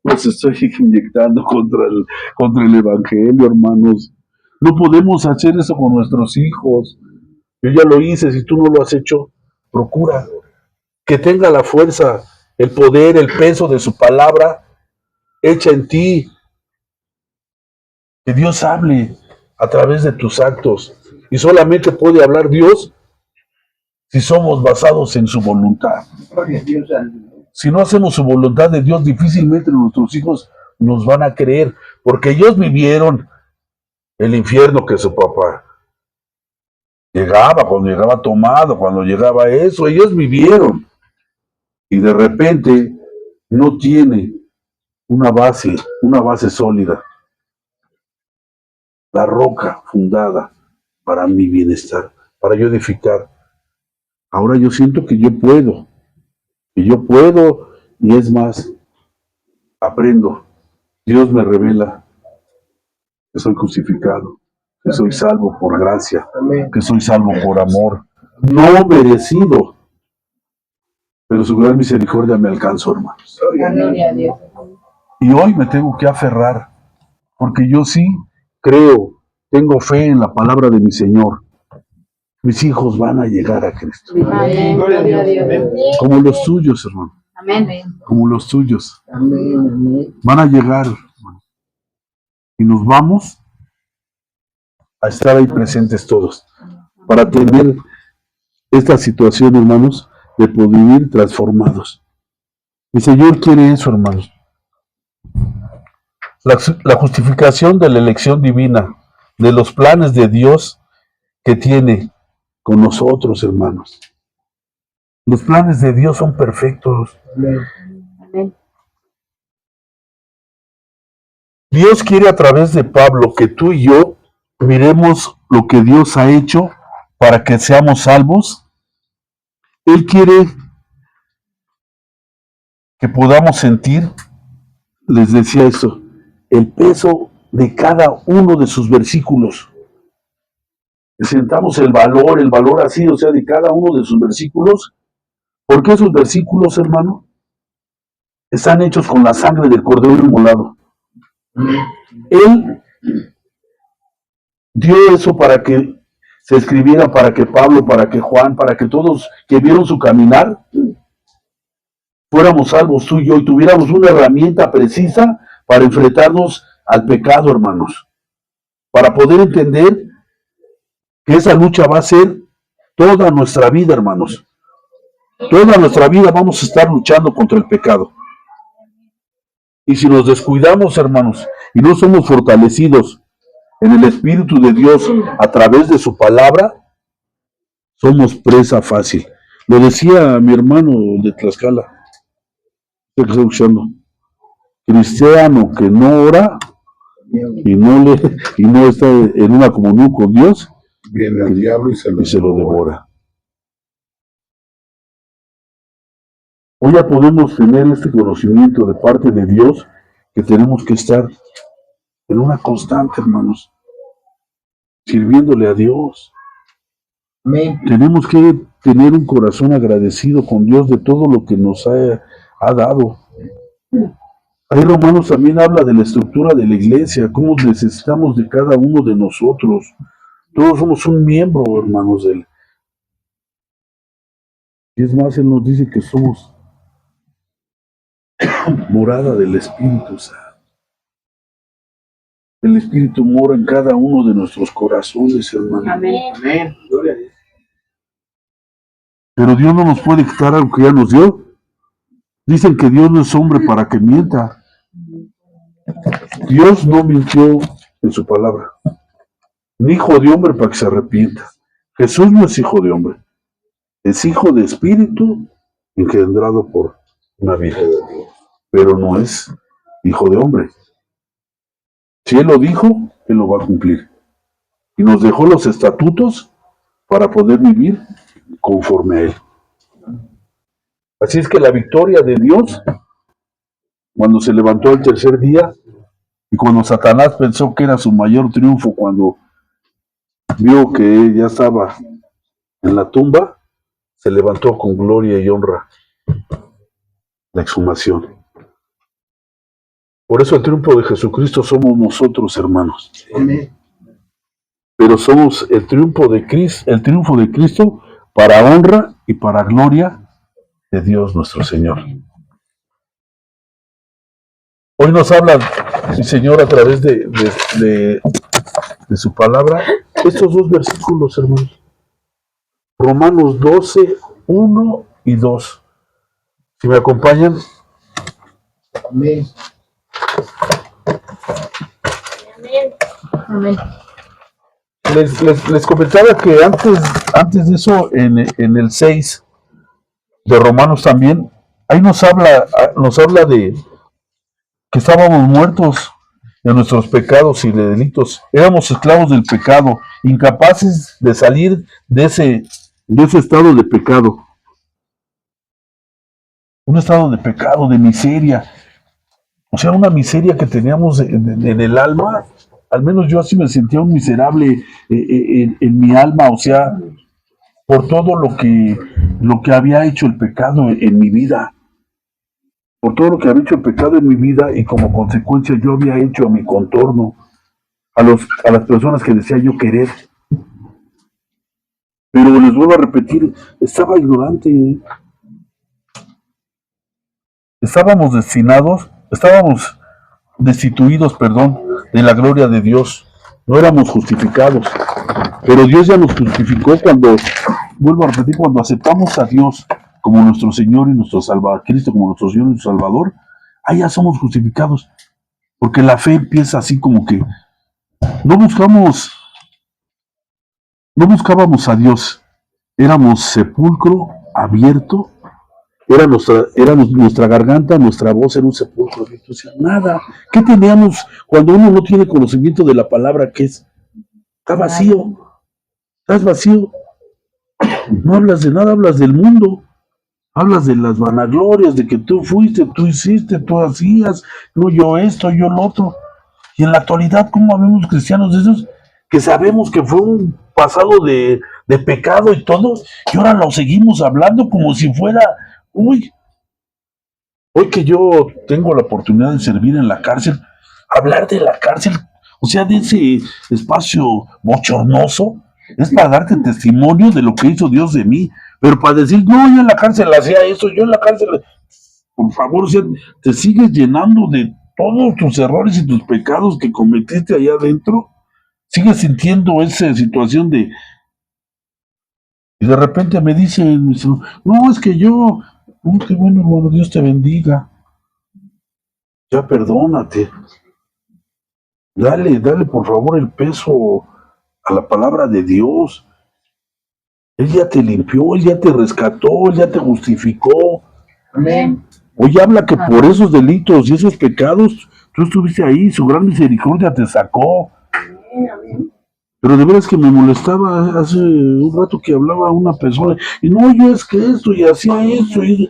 los estoy inyectando contra el Evangelio, hermanos. No podemos hacer eso con nuestros hijos. Yo ya lo hice, si tú no lo has hecho, procura que tenga la fuerza, el poder, el peso de su palabra hecha en ti. Que Dios hable a través de tus actos. Y solamente puede hablar Dios si somos basados en su voluntad. Gloria a Dios. Si no hacemos su voluntad de Dios, difícilmente nuestros hijos nos van a creer, porque ellos vivieron el infierno que su papá llegaba, cuando llegaba tomado, cuando llegaba eso, ellos vivieron. Y de repente no tiene una base sólida, la roca fundada para mi bienestar, para yo edificar. Ahora yo siento que yo puedo, y es más, aprendo. Dios me revela que soy crucificado, que soy salvo por gracia, Amén. que soy salvo por amor, no merecido, pero su gran misericordia me alcanzó, hermanos. Gloria a Dios. Y hoy me tengo que aferrar, porque yo sí creo, tengo fe en la palabra de mi Señor. Mis hijos van a llegar a Cristo. Amén. Gloria a Dios. Como los tuyos, hermano. Amén. Como los tuyos. Amén. Amén. Van a llegar, hermano. Y nos vamos a estar ahí presentes todos. Para tener esta situación, hermanos, de poder vivir transformados. El Señor quiere eso, hermanos. La justificación de la elección divina, de los planes de Dios que tiene con nosotros, hermanos. Los planes de Dios son perfectos. Amén. Amén. Dios quiere a través de Pablo que tú y yo miremos lo que Dios ha hecho para que seamos salvos. Él quiere que podamos sentir, les decía esto, el peso de cada uno de sus versículos. Que sentamos el valor así, o sea, de cada uno de sus versículos. Porque esos versículos, hermano, están hechos con la sangre del Cordero inmolado. Él dio eso para que se escribiera para que Pablo, para que Juan, para que todos que vieron su caminar, fuéramos salvos tú y yo y tuviéramos una herramienta precisa para enfrentarnos al pecado, hermanos. Para poder entender que esa lucha va a ser toda nuestra vida, hermanos. Toda nuestra vida vamos a estar luchando contra el pecado. Y si nos descuidamos, hermanos, y no somos fortalecidos en el Espíritu de Dios a través de su palabra, somos presa fácil. Lo decía mi hermano de Tlaxcala, que está escuchando, cristiano que no ora y no está en una comunión con Dios, Viene el diablo y se lo devora. Hoy ya podemos tener este conocimiento de parte de Dios que tenemos que estar en una constante, hermanos, sirviéndole a Dios. Amén. Tenemos que tener un corazón agradecido con Dios de todo lo que nos ha dado. Ahí Romanos también habla de la estructura de la iglesia, cómo necesitamos de cada uno de nosotros. Todos somos un miembro, hermanos, de él. Y es más, él nos dice que somos morada del Espíritu Santo. El Espíritu mora en cada uno de nuestros corazones, hermanos. Amén. Amén. Gloria a Dios. Pero Dios no nos puede quitar algo que ya nos dio. Dicen que Dios no es hombre para que mienta. Dios no mintió en su palabra. Ni hijo de hombre para que se arrepienta. Jesús no es hijo de hombre. Es hijo de espíritu engendrado por una virgen. Pero no es hijo de hombre. Si Él lo dijo, Él lo va a cumplir. Y nos dejó los estatutos para poder vivir conforme a Él. Así es que la victoria de Dios, cuando se levantó el tercer día, y cuando Satanás pensó que era su mayor triunfo, cuando vio que ya estaba en la tumba, se levantó con gloria y honra la exhumación. Por eso el triunfo de Jesucristo somos nosotros, hermanos. Amén. Pero somos el triunfo de Cristo para honra y para gloria de Dios nuestro Señor. Hoy nos habla el Señor a través de su palabra estos dos versículos, hermanos. Romanos 12, 1 y 2. Si me acompañan. Amén. Amén. Les comentaba que antes de eso, en el 6 de Romanos también, ahí nos habla de que estábamos muertos de nuestros pecados y de delitos. Éramos esclavos del pecado, incapaces de salir de ese estado de pecado. Un estado de pecado, de miseria. O sea, una miseria que teníamos en el alma. Al menos yo así me sentía un miserable en mi alma, o sea, por todo lo que había hecho el pecado en mi vida. Por todo lo que había hecho el pecado en mi vida y como consecuencia yo había hecho a mi contorno, a las personas que decía yo querer. Pero les vuelvo a repetir, estaba ignorante. Estábamos destituidos, de la gloria de Dios. No éramos justificados. Pero Dios ya nos justificó vuelvo a repetir, cuando aceptamos a Dios como nuestro Señor y nuestro Salvador, Cristo como nuestro Señor y nuestro Salvador, ahí ya somos justificados. Porque la fe empieza así como que no buscábamos a Dios. Éramos sepulcro abierto. Era nuestra garganta, nuestra voz era un sepulcro abierto. O sea, nada. ¿Qué teníamos cuando uno no tiene conocimiento de la palabra? ¿Qué es? Está vacío. Estás vacío. No hablas de nada, hablas del mundo. Hablas de las vanaglorias, de que tú fuiste, tú hiciste, tú hacías, no yo esto, yo lo otro. Y en la actualidad, ¿cómo habemos cristianos de esos que sabemos que fue un pasado de pecado y todo? Y ahora lo seguimos hablando como si fuera... Hoy que yo tengo la oportunidad de servir en la cárcel, hablar de la cárcel, o sea, de ese espacio bochornoso, Es para darte testimonio de lo que hizo Dios de mí. Pero para decir, no, yo en la cárcel hacía eso, yo en la cárcel... Por favor, o sea, te sigues llenando de todos tus errores y tus pecados que cometiste allá adentro. Sigues sintiendo esa situación de... Y de repente me dicen, no, es que yo... qué bueno, hermano, Dios te bendiga. Ya perdónate. Dale por favor el peso a la palabra de Dios. Él ya te limpió, Él ya te rescató, Él ya te justificó. Amén. Hoy habla que por esos delitos y esos pecados, tú estuviste ahí, su gran misericordia te sacó. Pero de veras que me molestaba hace un rato que hablaba una persona, y no, yo es que esto, y hacía esto, y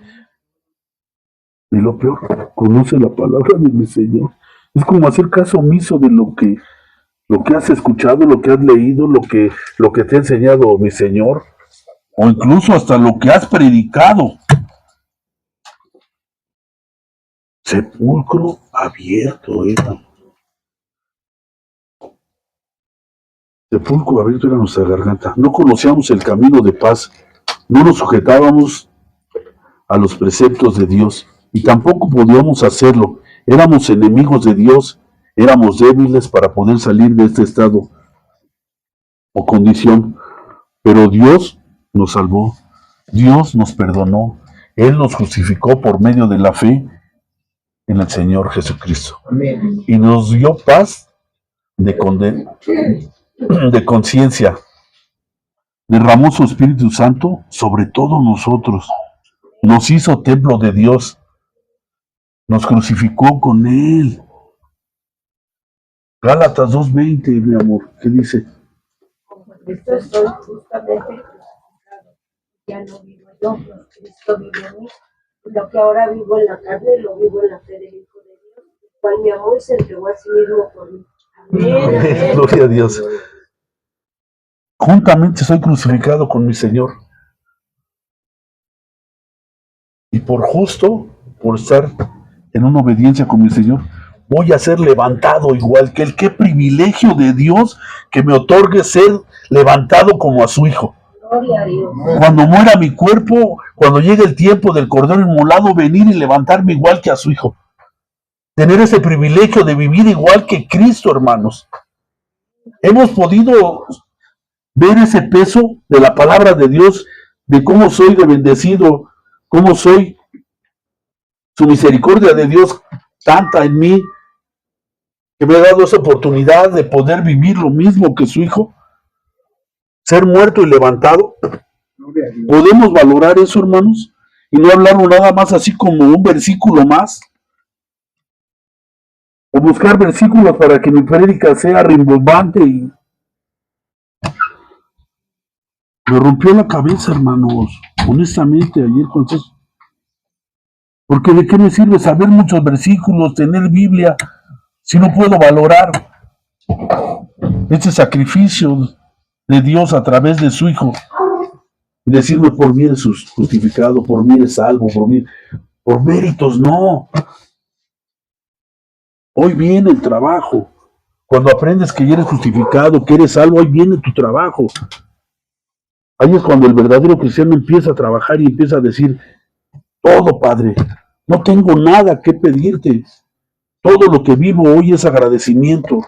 lo peor, conoce la palabra de mi Señor. Es como hacer caso omiso de lo que has escuchado, lo que has leído, lo que te ha enseñado mi Señor, o incluso hasta lo que has predicado. Sepulcro abierto era. Sepulcro abierto era nuestra garganta. No conocíamos el camino de paz. No nos sujetábamos a los preceptos de Dios. Y tampoco podíamos hacerlo. Éramos enemigos de Dios. Éramos débiles para poder salir de este estado o condición. Pero Dios nos salvó. Dios nos perdonó. Él nos justificó por medio de la fe en el Señor Jesucristo. Amén. Y nos dio paz de conciencia. Derramó su Espíritu Santo sobre todos nosotros. Nos hizo templo de Dios. Nos crucificó con Él. Gálatas 2:20, mi amor, ¿qué dice? Cristo estoy justamente crucificado. Ya no vivo yo, mas Cristo vive en mí. Lo que ahora vivo en la carne, lo vivo en la fe del Hijo de Dios, el cual me amó y se entregó a sí mismo por mí. Amén. Gloria a Dios. Juntamente soy crucificado con mi Señor. Y por estar en una obediencia con mi Señor, voy a ser levantado igual que Él. Qué privilegio de Dios que me otorgue ser levantado como a su Hijo. Gloria a Dios. Cuando muera mi cuerpo, cuando llegue el tiempo del Cordero Inmolado, venir y levantarme igual que a su Hijo. Tener ese privilegio de vivir igual que Cristo, hermanos. Hemos podido ver ese peso de la palabra de Dios, de cómo soy de bendecido, cómo soy su misericordia de Dios tanta en mí, que me ha dado esa oportunidad de poder vivir lo mismo que su Hijo, ser muerto y levantado. ¿Podemos valorar eso, hermanos? Y no hablarlo nada más así como un versículo más. O buscar versículos para que mi prédica sea rimbombante. Y me rompió la cabeza, hermanos, honestamente, ayer con eso. Porque ¿de qué me sirve saber muchos versículos, tener Biblia, si no puedo valorar este sacrificio de Dios a través de su Hijo? Y decirme, por mí eres justificado, por mí eres salvo, por méritos, no. Hoy viene el trabajo. Cuando aprendes que ya eres justificado, que eres salvo, hoy viene tu trabajo. Ahí es cuando el verdadero cristiano empieza a trabajar y empieza a decir, todo, Padre, no tengo nada que pedirte. Todo lo que vivo hoy es agradecimiento.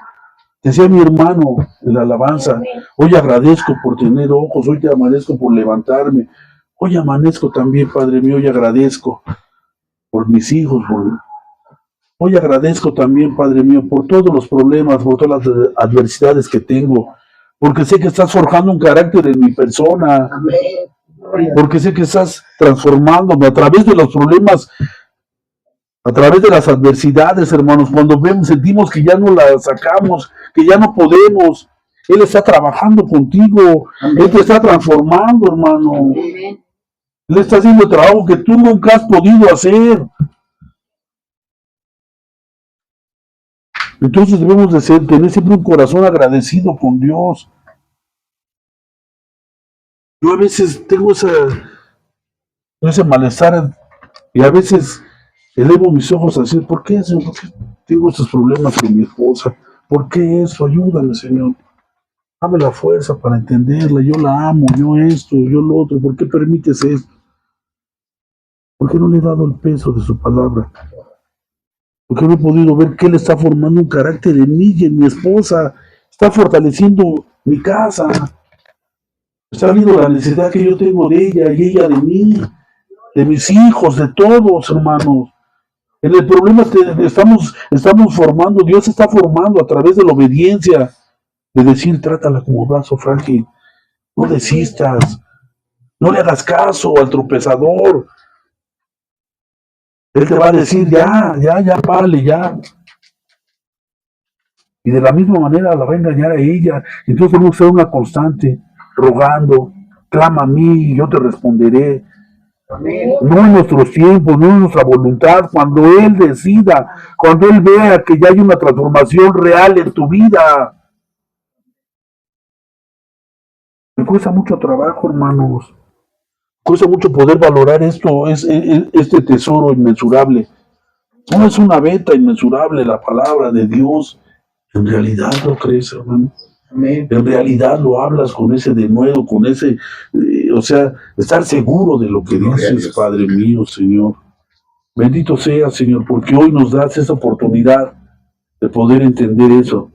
Decía mi hermano en la alabanza, hoy agradezco por tener ojos, hoy te amanezco por levantarme. Hoy amanezco también, Padre mío, hoy agradezco por mis hijos. Hoy agradezco también, Padre mío, por todos los problemas, por todas las adversidades que tengo. Porque sé que estás forjando un carácter en mi persona. Porque sé que estás transformándome a través de los problemas, a través de las adversidades, hermanos. Cuando sentimos que ya no las sacamos, que ya no podemos, Él está trabajando contigo. Él te está transformando, hermano. Amén. Él está haciendo el trabajo que tú nunca has podido hacer. Entonces debemos de tener siempre un corazón agradecido con Dios. Yo a veces tengo ese malestar y a veces elevo mis ojos a decir, ¿por qué, Señor? ¿Por qué tengo estos problemas con mi esposa? ¿Por qué eso? Ayúdame, Señor. Dame la fuerza para entenderla. Yo la amo, yo esto, yo lo otro. ¿Por qué permites esto? ¿Por qué no le he dado el peso de su palabra? ¿Por qué no he podido ver que Él está formando un carácter en mí y en mi esposa? Está fortaleciendo mi casa. Está viendo la necesidad que yo tengo de ella y ella de mí, de mis hijos, de todos, hermanos. En el problema estamos formando, Dios está formando a través de la obediencia, de decir, trátala como vaso frágil, no desistas, no le hagas caso al tropezador. Él te va a decir, ya, párale, ya. Y de la misma manera la va a engañar a ella. Entonces tenemos que ser una constante, rogando, clama a mí y yo te responderé. No en nuestros tiempos, no en nuestra voluntad, cuando Él decida, cuando Él vea que ya hay una transformación real en tu vida. Me cuesta mucho trabajo, hermanos. Cuesta mucho poder valorar esto, este tesoro inmensurable. No es una venta inmensurable la palabra de Dios. En realidad lo crees, hermano. En realidad lo hablas con ese denuedo, con ese, o sea, estar seguro de lo que dices, Padre mío, Señor. Bendito sea, Señor, porque hoy nos das esa oportunidad de poder entender eso.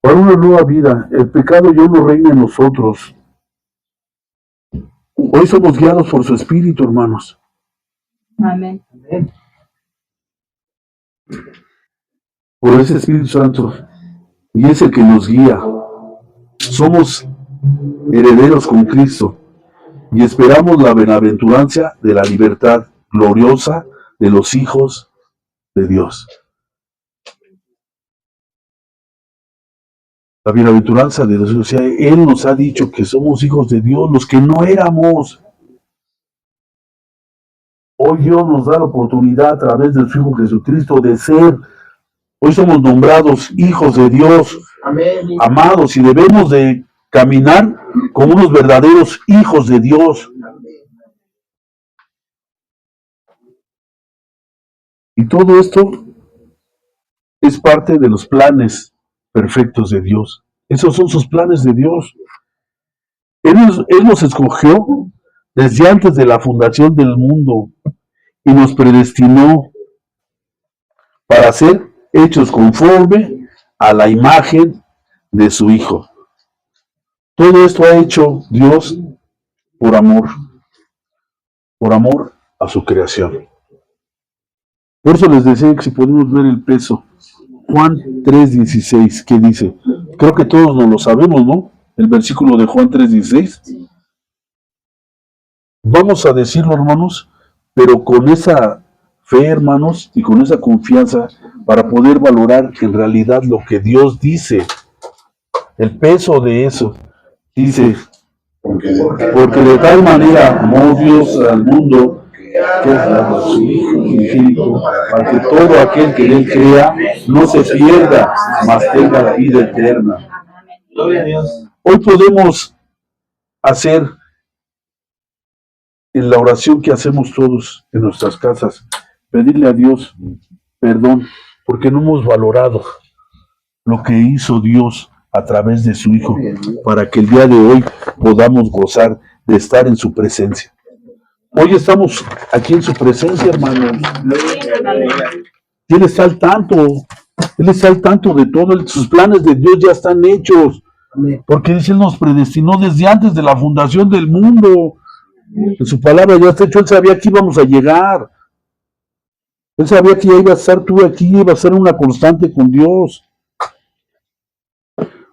Para una nueva vida, el pecado ya no reina en nosotros. Hoy somos guiados por su Espíritu, hermanos. Amén. Por ese Espíritu Santo. Y es el que nos guía. Somos herederos con Cristo. Y esperamos la bienaventuranza de la libertad gloriosa de los hijos de Dios. La bienaventuranza de Dios, o sea, Él nos ha dicho que somos hijos de Dios, los que no éramos. Hoy Dios nos da la oportunidad a través de su Hijo Jesucristo de ser. Hoy somos nombrados hijos de Dios, amados, y debemos de caminar como unos verdaderos hijos de Dios. Y todo esto es parte de los planes perfectos de Dios. Esos son sus planes de Dios. Él nos escogió desde antes de la fundación del mundo y nos predestinó para ser hechos conforme a la imagen de su Hijo. Todo esto ha hecho Dios por amor a su creación. Por eso les decía que si podemos ver el peso, Juan 3:16, ¿qué dice? Creo que todos nos lo sabemos, ¿no? El versículo de Juan 3:16. Vamos a decirlo, hermanos, pero con esa fe, hermanos, y con esa confianza para poder valorar en realidad lo que Dios dice, el peso de eso. Dice, porque de tal manera amó Dios al mundo que ha dado a su Hijo unigénito, para que todo aquel que en Él crea no se pierda, mas tenga la vida eterna. Gloria a Dios. Hoy podemos hacer en la oración que hacemos todos en nuestras casas, pedirle a Dios perdón, porque no hemos valorado lo que hizo Dios a través de su Hijo, para que el día de hoy podamos gozar de estar en su presencia. Hoy estamos aquí en su presencia, hermanos. Y Él está al tanto. Él está al tanto de todo. Sus planes de Dios ya están hechos. Porque dice, Él nos predestinó desde antes de la fundación del mundo. En su palabra ya está hecho. Él sabía que íbamos a llegar. Él sabía que ya iba a estar tú aquí, iba a ser una constante con Dios.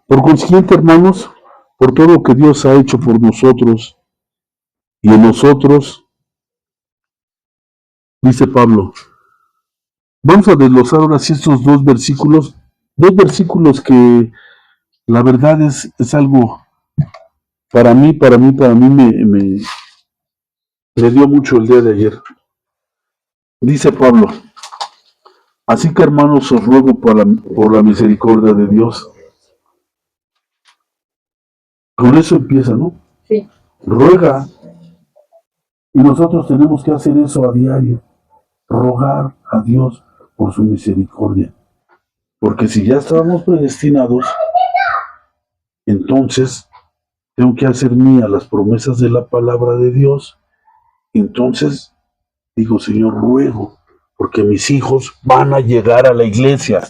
Por consiguiente, hermanos, por todo lo que Dios ha hecho por nosotros y en nosotros, dice Pablo. Vamos a desglosar ahora sí estos dos versículos que la verdad es algo para mí me dio mucho el día de ayer. Dice Pablo, así que hermanos os ruego por la misericordia de Dios. Con eso empieza, ¿no? Sí. Ruega. Y nosotros tenemos que hacer eso a diario. Rogar a Dios por su misericordia. Porque si ya estábamos predestinados, entonces tengo que hacer mía las promesas de la palabra de Dios. Entonces digo, Señor, ruego, porque mis hijos van a llegar a la iglesia.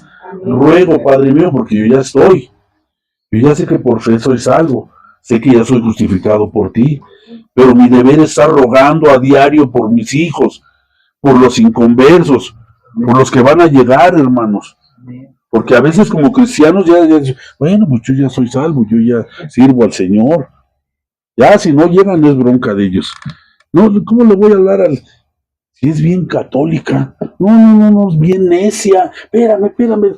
Ruego, Padre mío, porque yo ya estoy. Yo ya sé que por fe soy salvo. Sé que ya soy justificado por ti. Pero mi deber es estar rogando a diario por mis hijos, por los inconversos, por los que van a llegar, hermanos. Porque a veces como cristianos ya bueno, pues yo ya soy salvo, yo ya sirvo al Señor. Ya si no llegan es bronca de ellos. No, ¿cómo le voy a hablar al... Si es bien católica? No, es bien necia. Espérame.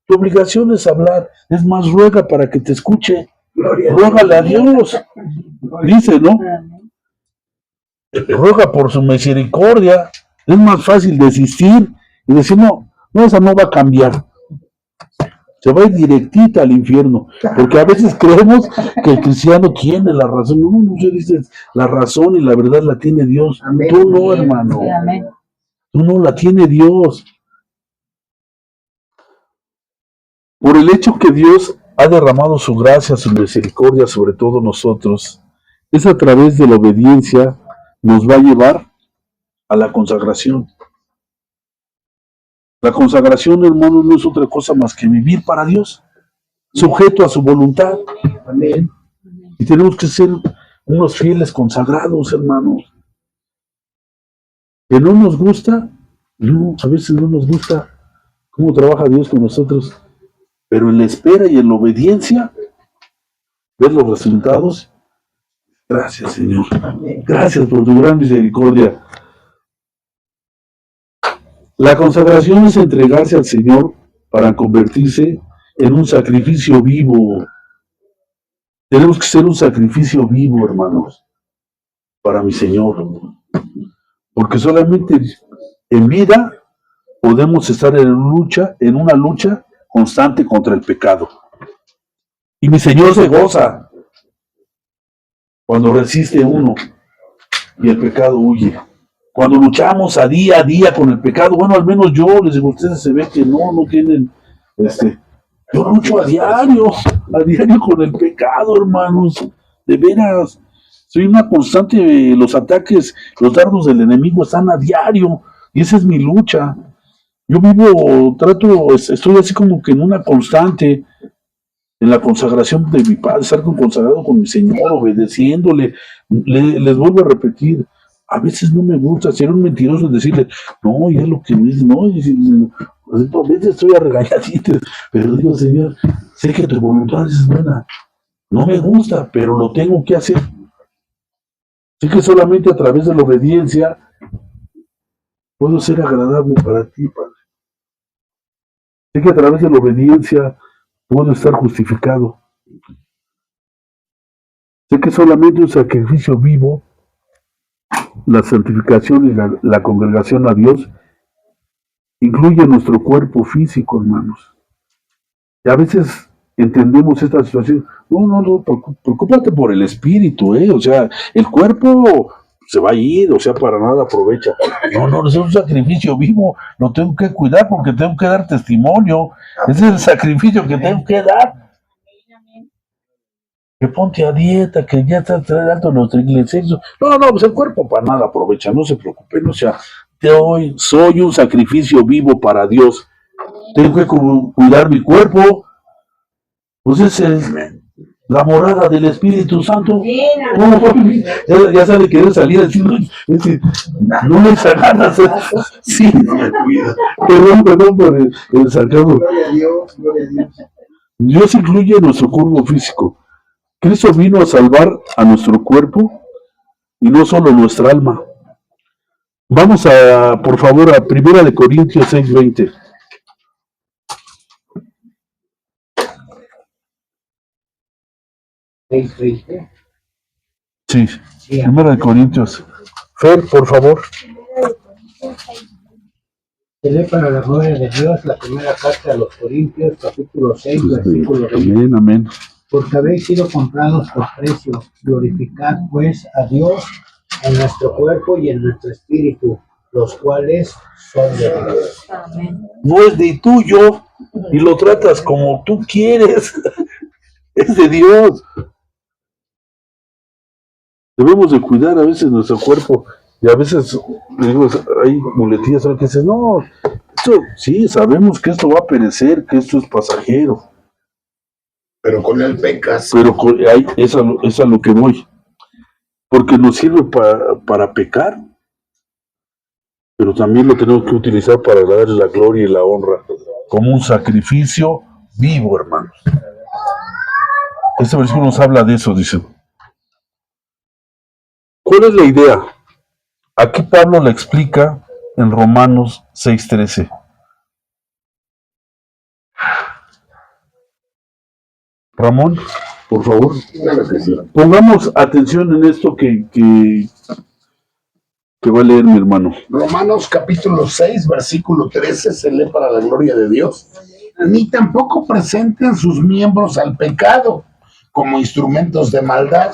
Tu obligación es hablar. Es más, ruega para que te escuche. Ruégale a Dios. Dice, ¿no? Ruega por su misericordia. Es más fácil desistir y decir, no, esa no va a cambiar. Se va a ir directita al infierno. Porque a veces creemos que el cristiano tiene la razón. No, yo dices, la razón y la verdad la tiene Dios. Amén. Tú no, hermano. Sí, amén. Tú no, la tiene Dios. Por el hecho que Dios ha derramado su gracia, su misericordia sobre todos nosotros, es a través de la obediencia nos va a llevar a la consagración. La consagración, hermano, no es otra cosa más que vivir para Dios, sujeto a su voluntad. Amén. Y tenemos que ser unos fieles consagrados, hermanos. Que no nos gusta, no, a veces no nos gusta cómo trabaja Dios con nosotros, pero en la espera y en la obediencia, ver los resultados. Gracias, Señor. Gracias por tu gran misericordia. La consagración es entregarse al Señor para convertirse en un sacrificio vivo. Tenemos que ser un sacrificio vivo, hermanos, para mi Señor. Porque solamente en vida podemos estar en una lucha constante contra el pecado. Y mi Señor se goza cuando resiste uno y el pecado huye. Cuando luchamos a día con el pecado, bueno, al menos yo, les digo, ustedes se ve que no tienen, yo lucho a diario con el pecado, hermanos, de veras, soy una constante, los ataques, los dardos del enemigo están a diario, y esa es mi lucha. Yo vivo, estoy así como que en una constante, en la consagración de mi Padre, estar consagrado con mi Señor, obedeciéndole. Les vuelvo a repetir, a veces no me gusta ser un mentiroso y decirle, no, ya lo que me dice, no, a veces estoy a regañaditas, pero digo, Señor, sé que tu voluntad es buena, no me gusta, pero lo tengo que hacer. Sé que solamente a través de la obediencia puedo ser agradable para ti, Padre. Sé que a través de la obediencia puedo estar justificado. Sé que solamente un sacrificio vivo, la santificación y la congregación a Dios, incluye nuestro cuerpo físico, hermanos. Y a veces entendemos esta situación. No, preocúpate por el espíritu, o sea, el cuerpo se va a ir, o sea, para nada aprovecha. No, es un sacrificio vivo, lo tengo que cuidar porque tengo que dar testimonio. Ese es el sacrificio que tengo que dar. Que ponte a dieta, que ya estás tratando los triglicéridos. No, pues el cuerpo para nada aprovecha, no se preocupen, o sea, soy un sacrificio vivo para Dios. Tengo que cuidar mi cuerpo, pues es la morada del Espíritu Santo. Ya sabe querer salir así, no le ganas. Sí, no me cuida. Perdón por el sarcasmo. Gloria a Dios, gloria a Dios. Dios incluye nuestro cuerpo físico. Cristo vino a salvar a nuestro cuerpo y no solo nuestra alma. Vamos por favor, a 1 Corintios 6:20. Sí, 1 Corintios. Fer, por favor. Se lee para la gloria de Dios la primera carta a los Corintios, capítulo 6, versículo 20. Amén. Porque habéis sido comprados por precio. Glorificad pues a Dios en nuestro cuerpo y en nuestro espíritu, los cuales Amén. No es ni tuyo y lo tratas como tú quieres. Es de Dios. Debemos de cuidar a veces nuestro cuerpo y a veces digo, hay muletillas que dicen, no, esto, sí, sabemos que esto va a perecer, que esto es pasajero, Pero con él pecas. pero es a lo que voy, porque nos sirve para pecar, pero también lo tenemos que utilizar para darle la gloria y la honra, como un sacrificio vivo, hermanos. Este versículo nos habla de eso, dice. ¿Cuál es la idea? Aquí Pablo la explica en Romanos 6:13. Ramón, por favor, Claro que sí. pongamos atención en esto que va a leer mi hermano. Romanos capítulo 6, versículo 13 se lee para la gloria de Dios. Ni tampoco presenten sus miembros al pecado como instrumentos de maldad,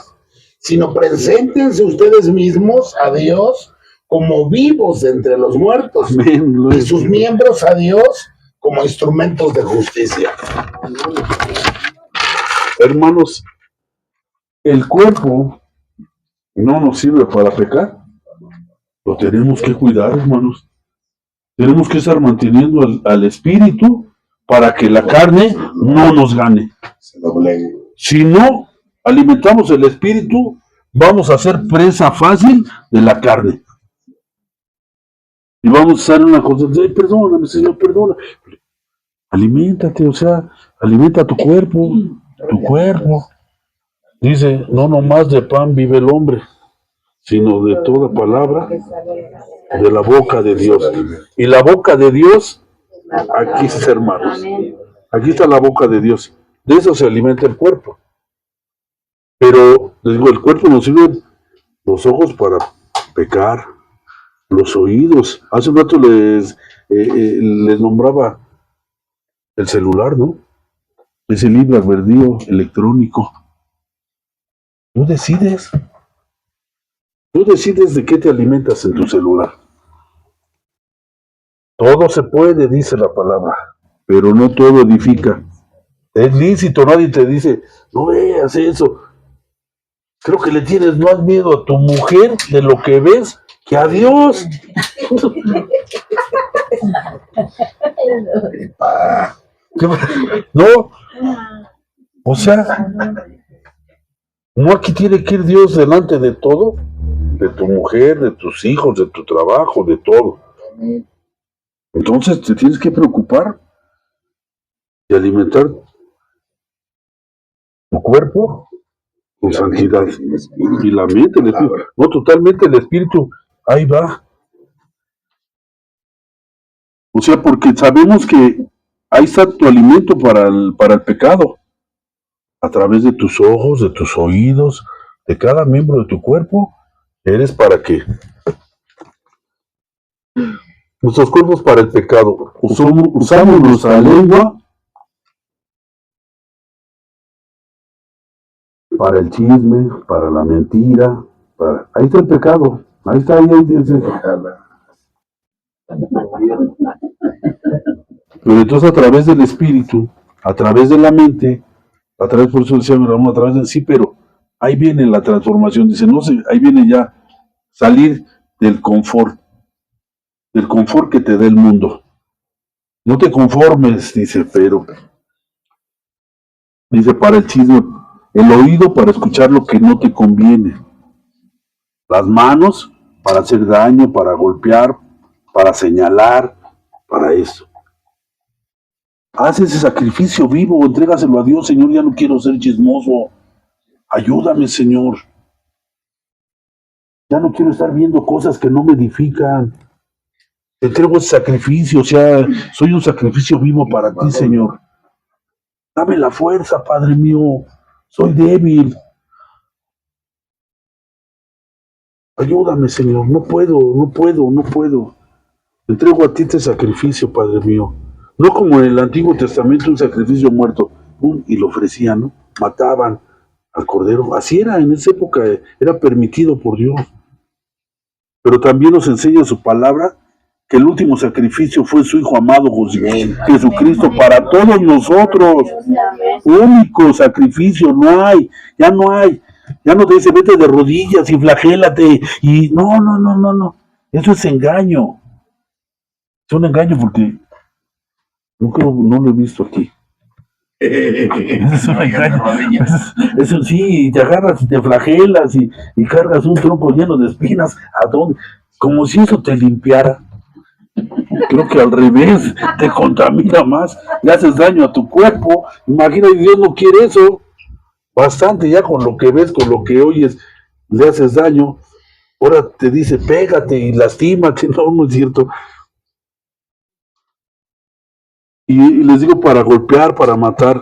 sino preséntense ustedes mismos a Dios como vivos de entre los muertos Amén. y sus miembros a Dios como instrumentos de justicia. Hermanos, el cuerpo no nos sirve para pecar. Lo tenemos que cuidar, hermanos. Tenemos que estar manteniendo al espíritu para que la carne no nos gane. Se doblegue. Si no alimentamos el espíritu, vamos a ser presa fácil de la carne. Y vamos a estar en una cosa de, perdóname, Señor, perdona. Aliméntate, o sea, alimenta tu cuerpo. Tu cuerpo. Dice, no nomás de pan vive el hombre, sino de toda palabra de la boca de Dios. Y la boca de Dios, aquí está, hermanos. Aquí está la boca de Dios. De eso se alimenta el cuerpo. Pero, les digo, el cuerpo nos sirve los ojos para pecar, los oídos. Hace un rato les nombraba el celular, ¿no? Ese libre albedrío electrónico. Tú decides de qué te alimentas en tu celular. Todo se puede, dice la palabra, pero no todo edifica. Es lícito, nadie te dice, no veas eso. Creo que le tienes más miedo a tu mujer de lo que ves que a Dios. No, o sea, no, aquí tiene que ir Dios delante de todo, de tu mujer, de tus hijos, de tu trabajo, de todo. Entonces te tienes que preocupar de alimentar tu cuerpo con santidad y la mente, el espíritu. No, totalmente el espíritu, ahí va. O sea, porque sabemos que ahí está tu alimento para el pecado. A través de tus ojos, de tus oídos, de cada miembro de tu cuerpo, eres para qué. Nuestros cuerpos para el pecado. Usamos nuestra lengua para el chisme, para la mentira. Ahí está el pecado. Ahí está, ahí dice. Pero entonces a través del espíritu, a través de la mente, a través, por eso decía mi hermano, a través de sí, pero ahí viene la transformación, dice, no sé, ahí viene ya salir del confort que te da el mundo. No te conformes, dice, pero, dice, para el chisme, el oído para escuchar lo que no te conviene, las manos para hacer daño, para golpear, para señalar, para eso. Haz ese sacrificio vivo, entrégaselo a Dios, Señor, ya no quiero ser chismoso. Ayúdame, Señor. Ya no quiero estar viendo cosas que no me edifican. Te entrego ese sacrificio, o sea, soy un sacrificio vivo para ti, Señor. Dame la fuerza, Padre mío. Soy débil. Ayúdame, Señor. No puedo. Te entrego a ti este sacrificio, Padre mío. No como en el Antiguo Testamento, un sacrificio muerto. Y lo ofrecían, ¿no? Mataban al cordero. Así era, en esa época era permitido por Dios. Pero también nos enseña su palabra que que el último sacrificio fue su Hijo amado Amén. Jesucristo para todos nosotros. Único sacrificio, no hay, ya no hay. Ya no te dice vete de rodillas y flagélate. Y no. Eso es engaño. Es un engaño porque no lo he visto aquí. Es un engaño. Eso sí, te agarras y te flagelas y cargas un tronco lleno de espinas. ¿A dónde? Como si eso te limpiara. Creo que al revés, te contamina más, le haces daño a tu cuerpo. Imagínate, Dios no quiere eso. Bastante ya con lo que ves, con lo que oyes, le haces daño. Ahora te dice, pégate y lastímate. No es cierto. Y les digo, para golpear, para matar.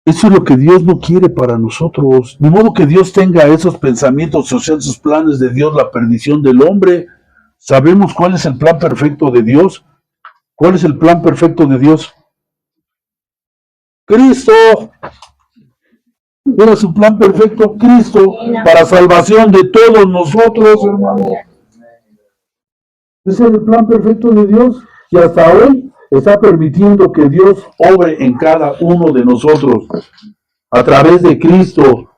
Eso es lo que Dios no quiere para nosotros. De modo que Dios tenga esos pensamientos, o sea, esos planes de Dios, la perdición del hombre. ¿Sabemos cuál es el plan perfecto de Dios? ¿Cuál es el plan perfecto de Dios? Cristo. Era su plan perfecto, Cristo, para salvación de todos nosotros, hermano. Ese es el plan perfecto de Dios. Y hasta hoy está permitiendo que Dios obre en cada uno de nosotros a través de Cristo.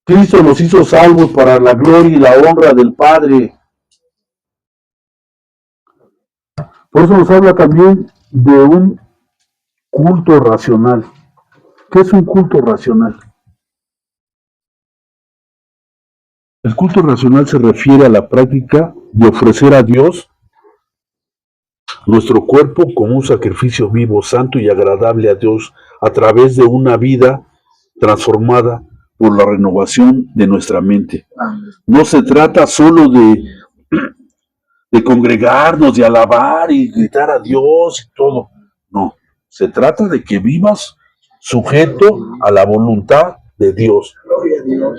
Cristo nos hizo salvos para la gloria y la honra del Padre. Por eso nos habla también de un culto racional. ¿Qué es un culto racional? El culto racional se refiere a la práctica de ofrecer a Dios nuestro cuerpo como un sacrificio vivo, santo y agradable a Dios a través de una vida transformada por la renovación de nuestra mente. No se trata solo de congregarnos, de alabar y gritar a Dios y todo. No, se trata de que vivas sujeto a la voluntad de Dios.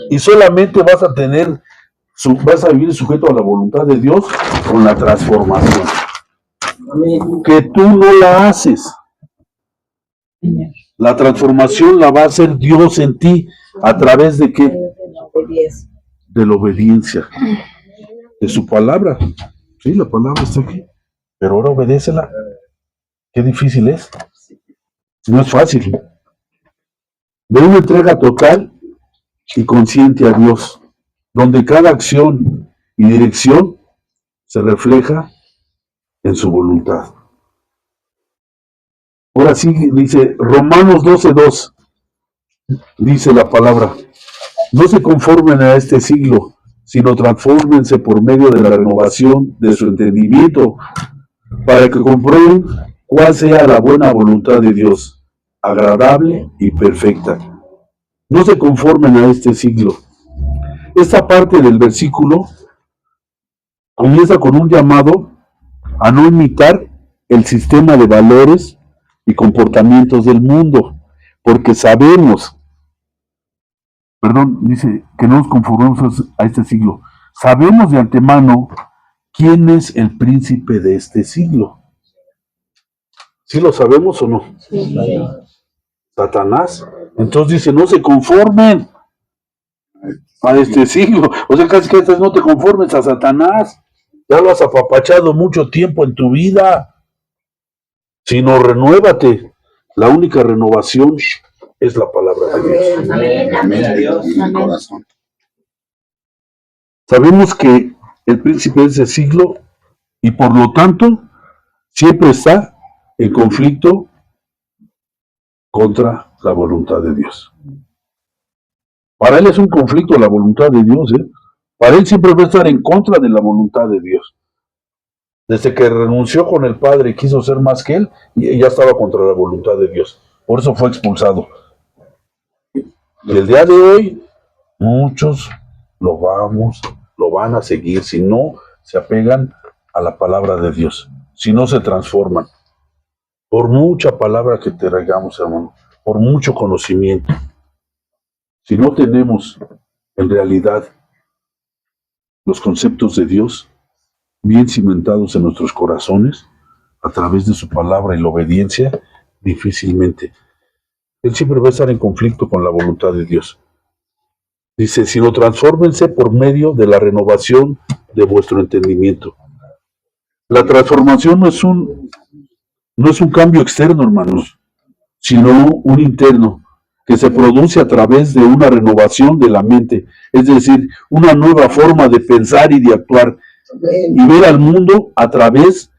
Y solamente vas a vivir sujeto a la voluntad de Dios con la transformación. Que tú no la haces. La transformación la va a hacer Dios en ti. ¿A través de qué? De la obediencia. De su palabra. Sí, la palabra está aquí. Pero ahora obedécela. Qué difícil es. No es fácil. De una entrega total y consciente a Dios, donde cada acción y dirección se refleja en su voluntad. Ahora sí dice Romanos 12:2, dice la palabra, no se conformen a este siglo, sino transfórmense por medio de la renovación de su entendimiento, para que comprueben cuál sea la buena voluntad de Dios, agradable y perfecta. No se conformen a este siglo. Esta parte del versículo comienza con un llamado a no imitar el sistema de valores y comportamientos del mundo, porque dice que no nos conformemos a este siglo. Sabemos de antemano quién es el príncipe de este siglo. ¿Sí lo sabemos o no? Sí. Satanás. Entonces dice, no se conformen a este siglo. O sea, casi que no te conformes a Satanás. Ya lo has apapachado mucho tiempo en tu vida. Sino renuévate. La única renovación es la palabra de Dios. Amén. Amén. Dios, en mi corazón. Sabemos que el príncipe de ese siglo y por lo tanto siempre está en conflicto contra la voluntad de Dios. Para él es un conflicto la voluntad de Dios, ¿eh? Para él siempre va a estar en contra de la voluntad de Dios. Desde que renunció con el Padre y quiso ser más que él, y ya estaba contra la voluntad de Dios. Por eso fue expulsado. Y el día de hoy, muchos lo van a seguir si no se apegan a la palabra de Dios, si no se transforman. Por mucha palabra que te traigamos, hermano, por mucho conocimiento, si no tenemos en realidad los conceptos de Dios bien cimentados en nuestros corazones, a través de su palabra y la obediencia, difícilmente. Él siempre va a estar en conflicto con la voluntad de Dios. Dice, sino transfórmense por medio de la renovación de vuestro entendimiento. La transformación no es un cambio externo, hermanos, sino un interno, que se produce a través de una renovación de la mente, es decir, una nueva forma de pensar y de actuar, y ver al mundo a través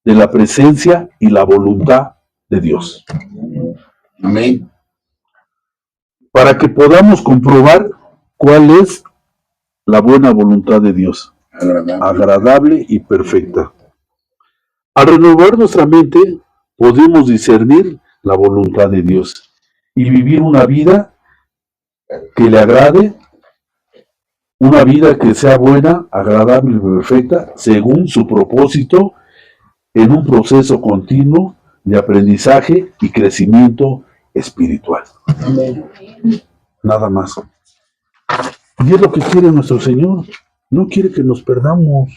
de la presencia y la voluntad de Dios. Amén. Para que podamos comprobar cuál es la buena voluntad de Dios, agradable y perfecta. Al renovar nuestra mente, podemos discernir la voluntad de Dios y vivir una vida que le agrade, una vida que sea buena, agradable y perfecta, según su propósito, en un proceso continuo de aprendizaje y crecimiento espiritual. Nada más. Y es lo que quiere nuestro Señor. No quiere que nos perdamos.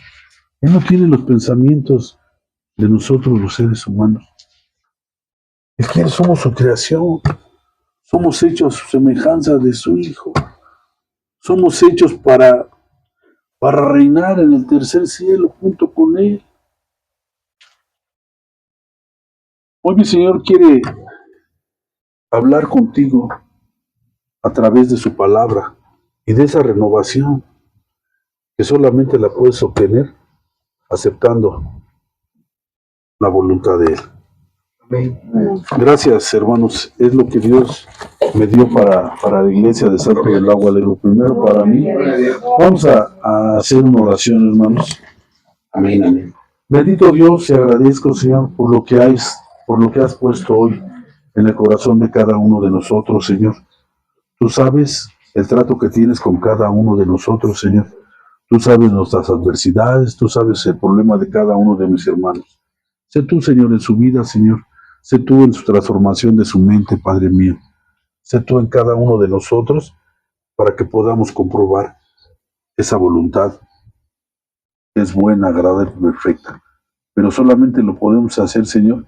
Él no quiere los pensamientos de nosotros los seres humanos. Él quiere, somos su creación. Somos hechos a su semejanza de su Hijo. Somos hechos para reinar en el tercer cielo junto con Él. Hoy mi Señor quiere hablar contigo a través de su palabra y de esa renovación que solamente la puedes obtener aceptando la voluntad de Él. Gracias, hermanos. Es lo que Dios me dio para la iglesia de Salto del Agua Alegre. Primero para mí. Vamos a hacer una oración, hermanos. Amén, amén. Bendito Dios, te agradezco, Señor, por lo que has puesto hoy en el corazón de cada uno de nosotros, Señor. Tú sabes el trato que tienes con cada uno de nosotros, Señor. Tú sabes nuestras adversidades, tú sabes el problema de cada uno de mis hermanos. Sé tú, Señor, en su vida, Señor. Sé tú en su transformación de su mente, Padre mío. Sé tú en cada uno de nosotros para que podamos comprobar esa voluntad que es buena, agradable y perfecta. Pero solamente lo podemos hacer, Señor,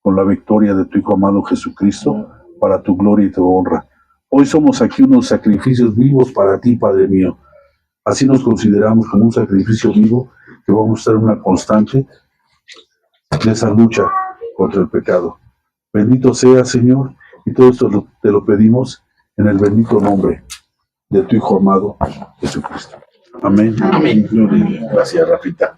con la victoria de tu Hijo amado Jesucristo, para tu gloria y tu honra. Hoy somos aquí unos sacrificios vivos para ti, Padre mío. Así nos consideramos como un sacrificio vivo que vamos a estar en una constante de esa lucha contra el pecado. Bendito sea, Señor, y todo esto te lo pedimos en el bendito nombre de tu Hijo amado Jesucristo. Amén. Amén. Gracias, Rafita.